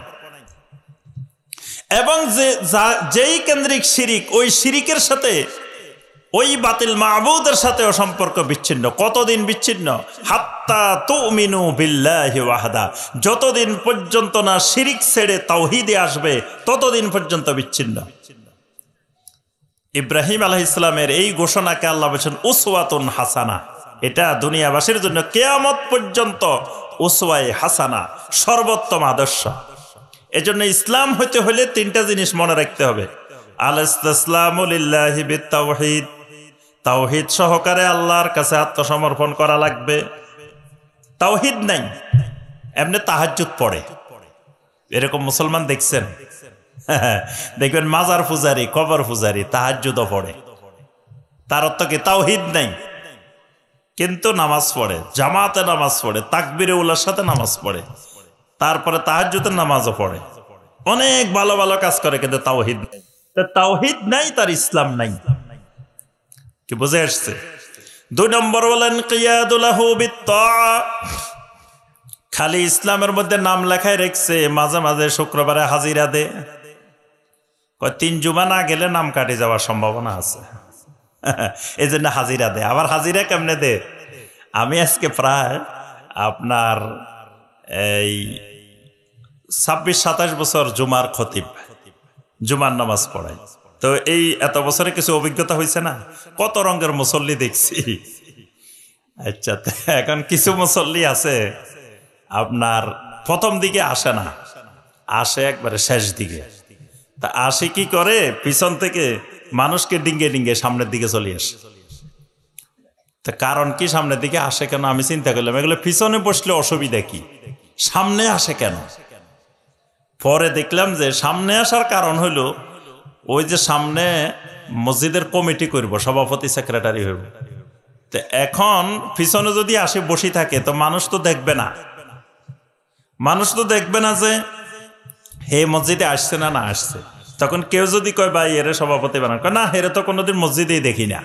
S1: এবং যেই কেন্দ্রিক শিরিক, ওই শিরিকের সাথে ওই বাতিল মাবুদের সাথেও সম্পর্ক বিচ্ছিন্ন। কতদিন বিচ্ছিন্ন? হাত্তা তুমিনু বিল্লাহি ওয়াহদা, যতদিন পর্যন্ত না শিরিক ছেড়ে তাওহীদে আসবে ততদিন পর্যন্ত বিচ্ছিন্ন। ইব্রাহিম আলাইহিস সালামের এই ঘোষণাকে আল্লাহ বলেছেন উসওয়াতুন হাসানা। এটা দুনিয়াবাসীর জন্য কিয়ামত পর্যন্ত উসওয়ায়ে হাসানা, সর্বোত্তম আদর্শ। এজন্য ইসলাম হইতে হলে তিনটা জিনিস মনে রাখতে হবে। আল ইসতিসলামু লিল্লাহি বিত্তাওহীদ, তাওহীদ সহকারে আল্লাহর কাছে আত্মসমর্পণ করা লাগবে। তাওহীদ নাই, এমনি তাহাজ্জুদ পড়ে, এরকম মুসলমান দেখছেন? দেখবেন মাজার পূজারি, কবর পূজারি, তাহাজ্জুদও পড়ে। তার অর্থ কি? তাওহীদ নাই, কিন্তু নামাজ পড়ে, জামাতে নামাজ পড়ে, তাকবীরে উলার সাথে নামাজ পড়ে, তারপরে তাহাজ্জুদের নামাজও পড়ে, অনেক ভালো ভালো কাজ করে, কিন্তু তাওহীদ নাই। তাওহীদ নাই, তার ইসলাম নাই। কি বুঝে আসছে? 2 নম্বর বলেন কিয়াদুলাহু বিত্তাআ, খালি ইসলামের মধ্যে নাম লেখায় রেখেছে, মাঝে মাঝে শুক্রবারে হাজিরা দে। 3 জুমা না গেলে নাম কাটে যাওয়ার সম্ভাবনা আছে, এই জন্য হাজিরা দে। আবার হাজিরা কেমনে দে? আমি আজকে প্রায় আপনার এই 26-27 বছর জুমার খতিব, জুমার নামাজ পড়াই। তো এই এত বছরে কিছু অভিজ্ঞতা হয়েছে না, কত রঙের মুসল্লি দেখছি। আচ্ছা, এখন কিছু মুসল্লি আছে আপনার প্রথম দিকে আসে না, আসে একবারে শেষ দিকে। তা আসে কি করে? পিছন থেকে মানুষকে ডিঙ্গে ডিঙ্গে সামনের দিকে চলে আসে। তা কারণ কি সামনের দিকে আসে কেন? আমি চিন্তা করলাম এগুলো পিছনে বসলে অসুবিধা কি, সামনে আসে কেন? পরে দেখলাম যে সামনে আসার কারণ হলো ওই যে সামনে মসজিদের কমিটি করব, সভাপতি সেক্রেটারি হইব। তো এখন পিছনে যদি আসে বসে থাকে তো মানুষ তো দেখবে না যে হে মসজিদে আসছে না আসছে। তখন কেউ যদি কয় ভাই এরে সভাপতি বানান, কয় না হেরে তো কোনোদিন মসজিদেই দেখি না।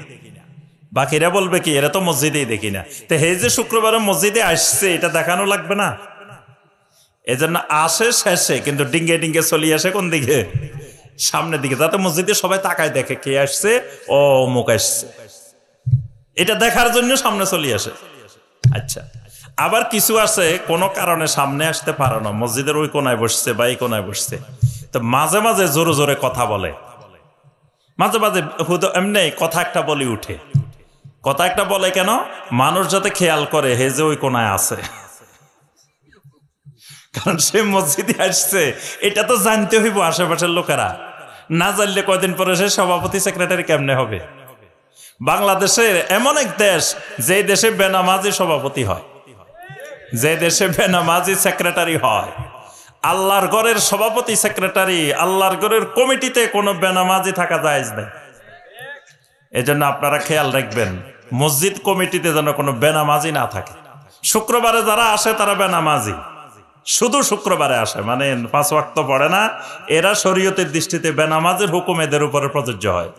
S1: বাকিরা বলবে কি এরা তো মসজিদেই দেখি না। তো হে যে শুক্রবারে মসজিদে আসছে এটা দেখানো লাগবে না? এজন্য আসে শেষে, কিন্তু ডিঙ্গে ডিঙ্গে চলে আসে কোন দিকে? সামনের দিকে, যাতে মসজিদে সবাই তাকায় দেখে কে আসছে, ও মুখ আসছে, এটা দেখার জন্য সামনে চলে আসে। আচ্ছা, আবার কিছু আছে কোনো কারণে সামনে আসতে পারে না, মসজিদের ওই কোনায় বসছে বা এই কোনায় বসছে। তো মাঝে মাঝে জোরে জোরে কথা বলে, মাঝে মাঝে এমনি কথা একটা বলে উঠে। কথা একটা বলে কেন? মানুষ যাতে খেয়াল করে হে যে ওই কোনায় আছে, কারণ সে মসজিদে আসছে এটা তো জানতে হইব আশেপাশের লোকেরা। না জানলে কয়দিন পরে সে সভাপতি সেক্রেটারি কেমনে হবে? বাংলাদেশের এমন এক দেশ যে দেশে বেনামাজি সভাপতি হয়, যে দেশে বেনামাজি সেক্রেটারি হয়। আল্লাহর ঘরের সভাপতি সেক্রেটারি, আল্লাহর ঘরের কমিটিতে কোনো বেনামাজি থাকা জায়েজ নেই। এজন্য আপনারা খেয়াল রাখবেন মসজিদ কমিটিতে যেন কোনো বেনামাজি না থাকে। শুক্রবারে যারা আসে তারা বেনামাজি, শুধু শুক্রবারে আসে, মানে 5 ওয়াক্ত পড়ে না। এরা শরীয়তের দৃষ্টিতে বেনামাজের হুকুম এদের উপরে প্রযোজ্য হয়।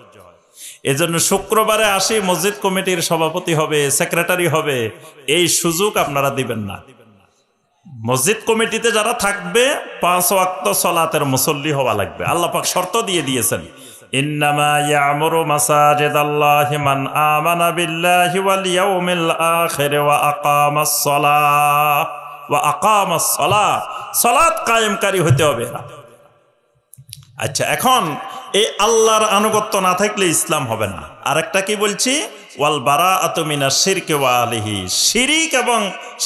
S1: এজন্য শুক্রবারে আসি মসজিদ কমিটির সভাপতি হবে, সেক্রেটারি হবে, এই সুযোগ আপনারা দিবেন না। মসজিদ কমিটিতে যারা থাকবে 5 ওয়াক্ত সালাতের মুসল্লি হওয়া লাগবে। আল্লাহ পাক শর্ত দিয়ে দিয়েছেন, ইন্নামা ইয়ামুরু মাসাজিদাল্লাহি মান আমানা বিল্লাহি ওয়াল ইয়াউমিল আখির ওয়া আকামাস সালাহ। ওয়া আকামাস সালাত, সালাত কায়েমকারী হতে হবে। আচ্ছা, এখন এই আল্লাহর আনুগত্য না থাকলে ইসলাম হবে না। আরেকটা কি বলছি, ওয়াল বারাআতু মিনাশ শিরকি ওয়া আলিহি, শিরিক এবং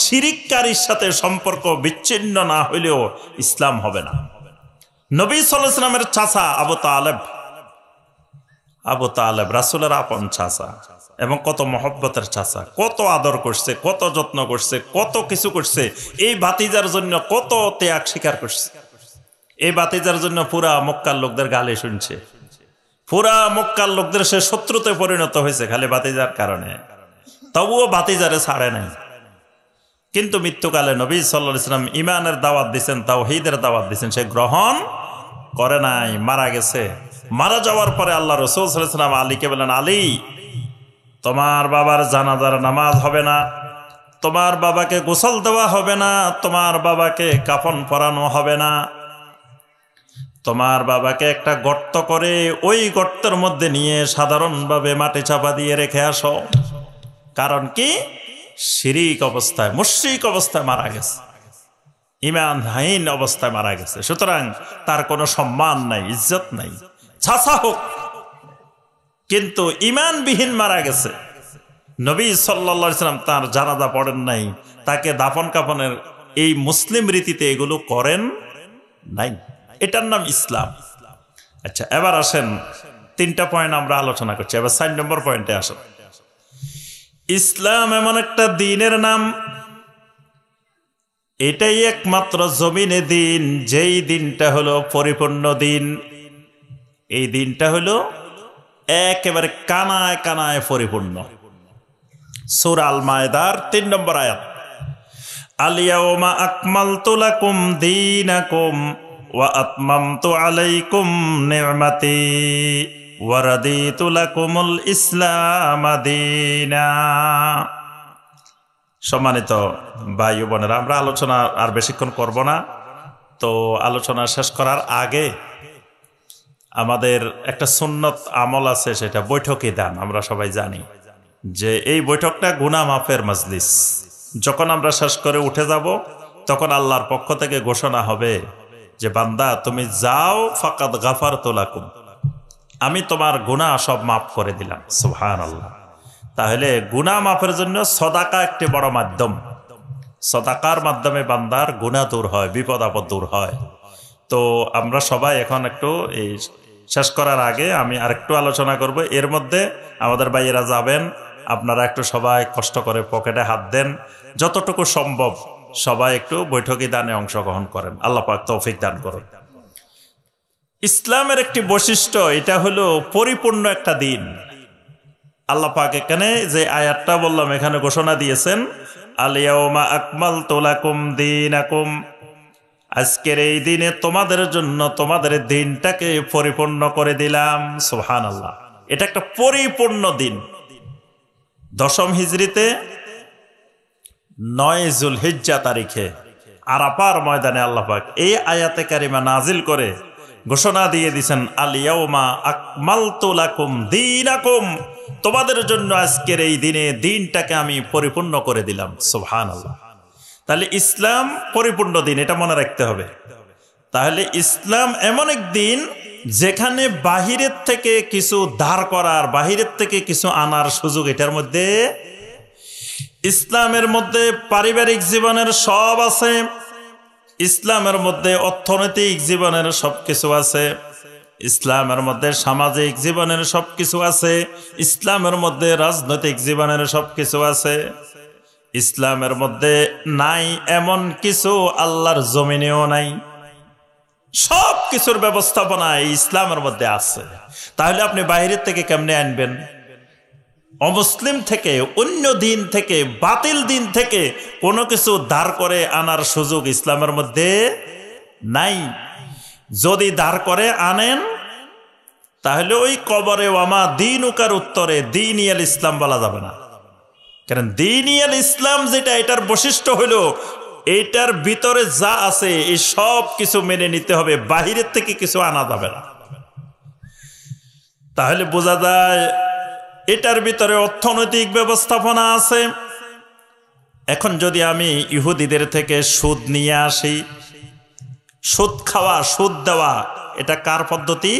S1: শিরিককারীর সাথে সম্পর্ক বিচ্ছিন্ন না হইলেও ইসলাম হবে না। নবী সাল্লাল্লাহু আলাইহি ওয়াসাল্লামের চাচা আবু তালেব রাসূলের আপন চাচা, এবং কত মহব্বতের চাচা, কত আদর করছে, কত যত্ন করছে, কত কিছু করছে, এই ভাতিজার জন্য কত ত্যাগ স্বীকার করছে। এই ভাতিজার জন্য পুরা মক্কার লোকদের গালি শুনছে, পুরা মক্কার লোকদের সে শত্রুতে পরিণত হয়েছে খালি ভাতিজার কারণে, তবুও ভাতিজারে ছাড়ে নাই। কিন্তু মৃত্যুকালে নবী সাল্লাল্লাহু আলাইহি ওয়াসাল্লাম ঈমানের দাওয়াত দিয়েছেন, তাওহীদের দাওয়াত দিয়েছেন, সে গ্রহণ করে নাই, মারা গেছে। মারা যাওয়ার পরে আল্লাহ রাসূল সাল্লাল্লাহু আলাইহি ওয়াসাল্লাম আলীকে বলেন, আলী, তোমার বাবার জানাজার নামাজ হবে না, তোমার বাবাকে গোসল দেওয়া হবে না, তোমার বাবাকে কাফন পরানো হবে না, তোমার বাবাকে একটা গর্ত করে ওই গর্তের মধ্যে নিয়ে সাধারণভাবে মাটি চাপা দিয়ে রেখে আসো। কারণ কি, শিরিক অবস্থায়, মুশরিক অবস্থায় মারা গেছে, ঈমানহীন অবস্থায় মারা গেছে, সুতরাং তার কোনো সম্মান নাই, ইজ্জত নাই, চাচা হোক কিন্তু ঈমানবিহীন মারা গেছে। নবী সাল্লাল্লাহু আলাইহি ওয়াসাল্লাম তার জানাজা পড়েন নাই, তাকে দাফন কাফনের এই মুসলিম রীতিতে এগুলো করেন নাই, এটার নাম ইসলাম। আচ্ছা, এবার আসেন, 3টা পয়েন্ট আমরা আলোচনা করছি, এবার 4 নম্বর পয়েন্টে আসেন। ইসলাম এমন একটা দ্বীনের নাম, এটাই একমাত্র জমিনে দিন, যেই দিনটা হলো পরিপূর্ণ দিন। এই দিনটা হলো একেবারে কানায় কানায় পরিপূর্ণ। সূরা আল মায়েদার 3 নম্বর আয়াত, আল ইয়াউমা আকমালতু লাকুম দীনাকুম ওয়া আতমামতু আলাইকুম নি'মাতি ওয়া রাদিতু লাকুমুল ইসলাম দীনা। সম্মানিত ভাই ও বোনেরা, আমরা আলোচনা আর বেশিক্ষণ করব না। তো আলোচনা শেষ করার আগে আমাদের একটা সুন্নত আমল আছে, সেটা বৈঠকি দান। আমরা সবাই জানি যে এই বৈঠকটা গুনাহ মাফের মজলিস। যখন আমরা শেষ করে উঠে যাব, তখন আল্লাহর পক্ষ থেকে ঘোষণা হবে যে বান্দা তুমি যাও, ফাকাদ গাফারতু লাকুম, আমি তোমার গুনাহ সব মাফ করে দিলাম। সুবহানাল্লাহ। তাহলে গুনাহ মাফের জন্য সদাকা একটি বড় মাধ্যম। সদাকার মাধ্যমে বান্দার গুনাহ দূর হয়, বিপদ আপদ দূর হয়। তো আমরা সবাই এখন একটু এই শেষ করার আগে আমি আরেকটু আলোচনা করব। এর মধ্যে আমাদের ভাইয়েরা যাবেন, আপনারা একটু সবাই কষ্ট করে পকেটে হাত দেন, যতটুকু সম্ভব সবাই একটু বৈঠকি দানে অংশগ্রহণ করেন। আল্লাহ পাক তৌফিক দান করুন। ইসলামের একটি বৈশিষ্ট্য, এটা হলো পরিপূর্ণ একটা দিন। আল্লাহ পাক এখানে যে আয়াতটা বললাম, এখানে ঘোষণা দিয়েছেন, আল ইয়াউমা আকমালতু লাকুম দীনাকুম, আজকের এই দিনে তোমাদের জন্য তোমাদের দিনটাকে পরিপূর্ণ করে দিলাম। সুবহানাল্লাহ। এটা একটা পরিপূর্ণ দিন। 10ম হিজরিতে 9 যুলহিজ্জা তারিখে আরাফার ময়দানে আল্লাহ পাক এই আয়াতে কারিমা নাজিল করে ঘোষণা দিয়ে দিয়েছেন, আল ইয়াউমা আকমালতু লাকুম দীনাকুম, তোমাদের জন্য আজকের এই দিনে দিনটাকে আমি পরিপূর্ণ করে দিলাম। সুবহানাল্লাহ। তাহলে ইসলাম পরিপূর্ণ দিন, এটা মনে রাখতে হবে। তাহলে ইসলাম এমন এক দিন যেখানে বাহিরের থেকে কিছু ধার করার, বাহিরের থেকে কিছু আনার সুযোগ এটার মধ্যে। ইসলামের মধ্যে পারিবারিক জীবনের সব আছে, ইসলামের মধ্যে অর্থনৈতিক জীবনের সবকিছু আছে, ইসলামের মধ্যে সামাজিক জীবনের সবকিছু আছে, ইসলামের মধ্যে রাজনৈতিক জীবনের সবকিছু আছে। ইসলামের মধ্যে নাই এমন কিছু আল্লাহর জমিনেও নাই, সব কিছুর ব্যবস্থাপনা এই ইসলামের মধ্যে আছে। তাহলে আপনি বাইরের থেকে কেমনে আনবেন? অমুসলিম থেকে, অন্য দিন থেকে, বাতিল দিন থেকে কোনো কিছু ধার করে আনার সুযোগ ইসলামের মধ্যে নাই। যদি ধার করে আনেন, তাহলে ওই কবরে ওয়ামা দীনুকার উত্তরে দীনিয়াল ইসলাম বলা যাবে না। কারণ দীনিয়াল ইসলাম যেটা, এটার বৈশিষ্ট্য হলো এটার ভিতরে যা আছে এই সব কিছু মেনে নিতে হবে, বাহিরের থেকে কিছু আনা যাবে না। তাহলে বোঝা যায় এটার ভিতরে অর্থনৈতিক ব্যবস্থাপনা আছে, এখন যদি আমি ইহুদিদের থেকে সুদ নিয়ে আসি, সুদ খাওয়া, সুদ দেওয়া, এটা কার পদ্ধতি?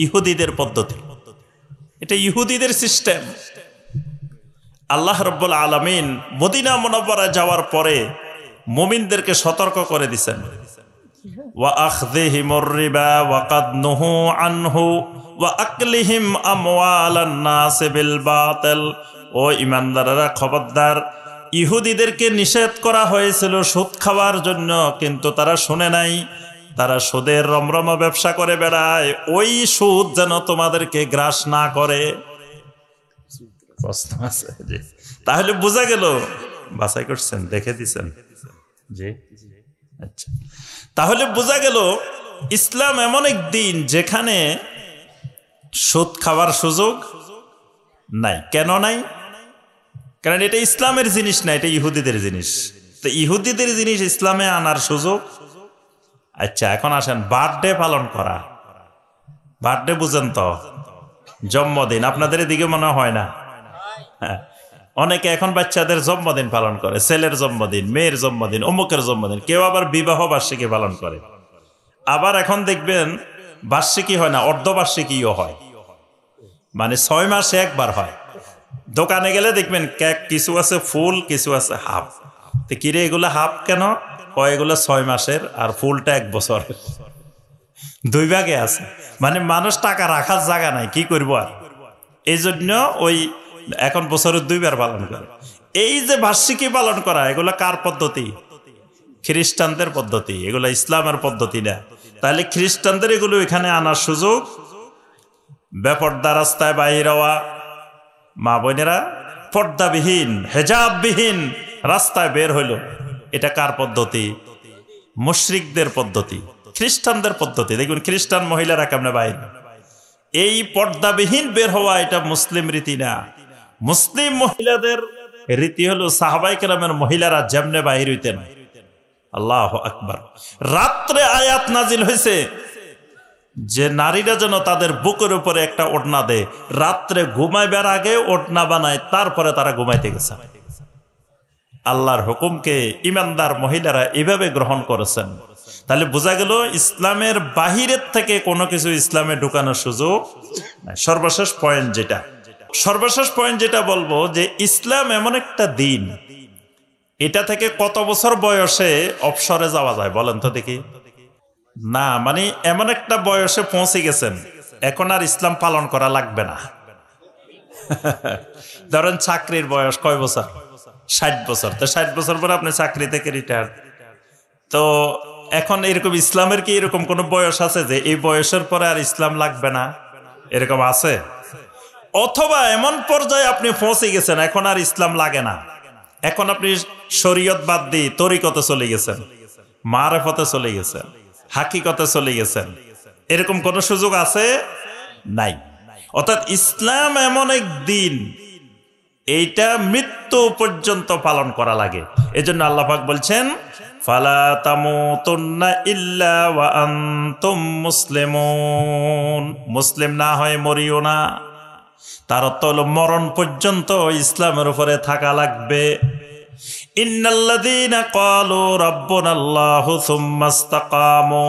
S1: ইহুদিদের পদ্ধতি। এটা ইহুদিদের সিস্টেম। আল্লাহ রাব্বুল আলামিন মদিনা মুনাওয়ারায় যাওয়ার পরে মুমিনদেরকে সতর্ক করে দিয়েছেন, ওয়া আখযিহিমুর রিবা ওয়া কাদ নুহু আনহু ওয়া আকলিহিম আমওয়ালান নাস বিল বাতিল। ও ঈমানদাররা, খবরদার, ইহুদিদেরকে নিষেধ করা হয়েছিল সুদ খাওয়ার জন্য, কিন্তু তারা শুনে নাই। তারা সুদের রমরমা ব্যবসা করে বেড়ায়। ওই সুদ যেন তোমাদেরকে গ্রাস না করে। প্রশ্ন আছে জি? তাহলে বোঝা গেল, বাছাই করছেন, দেখে দিছেন জি? আচ্ছা, তাহলে বোঝা গেল ইসলাম এমন এক দিন যেখানে সুদ খাওয়ার সুযোগ নাই। কেন নাই? কারণ এটা ইসলামের জিনিস না, এটা ইহুদিদের জিনিস। তো ইহুদিদের জিনিস ইসলামে আনার সুযোগ। আচ্ছা, এখন আসেন বার্থডে পালন করা। বার্থডে বুঝেন তো? জন্মদিন। আপনাদের এদিকে মনে হয় না? হ্যাঁ, অনেকে এখন বাচ্চাদের জন্মদিন পালন করে, ছেলের জন্মদিন, মেয়ের জন্মদিন, অমুকের জন্মদিন, কেউ আবার বিবাহ বার্ষিকী পালন করে। আবার এখন দেখবেন বার্ষিকী হয় না, অর্ধবার্ষিকীও হয়, মানে 6 মাসে একবার হয়। দোকানে গেলে দেখবেন কেক কিছু আছে ফুল, কিছু আছে হাফ। তো কিরে এগুলো হাফ কেন? এগুলো 6 মাসের, আর ফুলটা 1 বছর। 2 ভাগে আছে। মানে মানুষ টাকা রাখার জায়গা নাই, কি করবো আর। এই জন্য ওই এখন বছরে 2 বার পালন করে। এই যে বার্ষিকী পালন করা, এগুলো কার পদ্ধতি? খ্রিস্টানদের পদ্ধতি। এগুলো ইসলামের পদ্ধতি না। তাহলে খ্রিস্টানদের এগুলো এখানে আনার সুযোগ। বেপর্দা রাস্তায় বাইর হওয়া, মা বোনেরা পর্দাবিহীন, হেজাববিহীন রাস্তায় বের হইল, এটা কার পদ্ধতি? মুশরিকদের পদ্ধতি, খ্রিস্টানদের পদ্ধতি। দেখুন খ্রিস্টান মহিলারা কেমনে বাইর। এই পর্দাবিহীন বের হওয়া, এটা মুসলিম রীতি না। মুসলিম মহিলাদের রীতি হলো সাহাবায়ে কেরামের মহিলারা যেমনে বাইর হইতেন। আল্লাহু আকবার। রাত্রে আয়াত নাজিল হয়েছে যে নারীরা যেন তাদের বুকের উপরে একটা ওড়না দেয়, রাত্রে ঘুমাইবার আগে ওড়না বানায়, তারপরে তারা ঘুমাইতে গেছে। আল্লাহর হুকুমকে ইমানদার মহিলারা এভাবে গ্রহণ করেছেন। তাহলে বোঝা গেল ইসলামের বাহিরের থেকে কোনো কিছু ইসলামে ঢুকানোর সুযোগ নাই। সর্বশেষ পয়েন্ট যেটা বলবো, যে ইসলাম এমন একটা দিন, এটা থেকে কত বছর বয়সে অবসরে যাওয়া যায় বলেন তো দেখি? না, মানে এমন একটা বয়সে পৌঁছে গেছেন, এখন আর ইসলাম পালন করা লাগবে না। ধরেন চাকরির বয়স কয় বছর? 60 বছর। তো 60 বছর পরে আপনি চাকরি থেকে রিটায়ার। তো এখন এরকম ইসলামের কি এরকম কোন বয়স আছে যে এই বয়সের পরে আর ইসলাম লাগবে না? এরকম আছে? অথবা এমন পর্যায়ে আপনি পৌঁছে গেছেন, এখন আর ইসলাম লাগে না, এখন আপনি শরীয়ত বাদ দিয়ে তরিকতে চলে গেছেন, মারেফতে চলে গেছেন, হাকিকতে চলে গেছেন, এরকম কোন সুযোগ আছে? নাই। অর্থাৎ ইসলাম এমন এক দিন, এইটা মৃত্যু পর্যন্ত পালন করা লাগে। এজন্য আল্লাহ পাক বলছেন, ফালা তামুতুন্না ইল্লা ওয়া আনতুম মুসলিমুন। মুসলিম না হয় মরিও না। তার অর্থ হলো মরণ পর্যন্ত ইসলামের উপরে থাকা লাগবে। ইন্নাল্লাযীনা ক্বালু রাব্বুনাল্লাহু সুম্মা ইসতাকামু।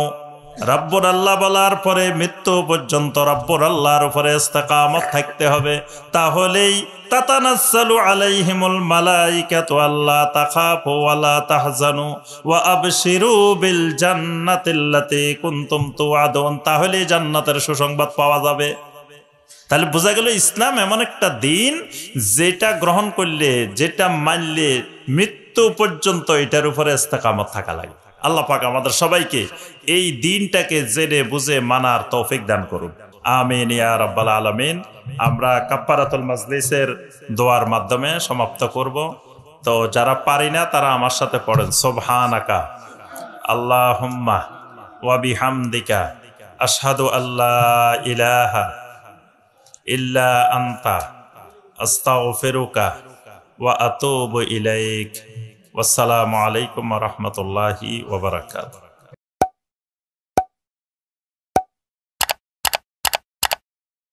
S1: রব্বুল আল্লাহ বলার পরে মৃত্যু পর্যন্ত রব্বুল আল্লাহর উপরে ইস্তেকামত থাকতে হবে। তাহলেই তাতানাজ্জালু আলাইহিমুল মালাইকাতু আল্লা তাখাফু ওয়া লা তাহজানু ওয়া আবশিরু বিল জান্নাতিল্লাতী কুনতুম তুআদুন। তাহলেই জান্নাতের সুসংবাদ পাওয়া যাবে। তাহলে বোঝা গেল ইসলাম এমন একটা দিন, যেটা গ্রহণ করলে, যেটা মানলে মৃত্যু পর্যন্ত এটার উপরে ইস্তেকামত থাকা লাগে। আল্লাহ পাক আমাদের সবাইকে এই দিনটাকে জেনে বুঝে মানার তৌফিক দান করুন। আমিন ইয়া রাব্বাল আলামিন। আমরা কাফফারাতুল মাজলিসের দোয়ার মাধ্যমে সমাপ্ত করব। তো যারা পারি না তারা আমার সাথে পড়েন, সুবহানাকা আল্লাহুম্মা ওয়া বিহামদিকা আশহাদু আল্লা ইলাহা ইল্লা আনতা আস্তাগফিরুকা ওয়া আতুবু ইলাইক। ওয়াসসালামু আলাইকুম ওয়া রাহমাতুল্লাহি ওয়া বারাকাতুহু।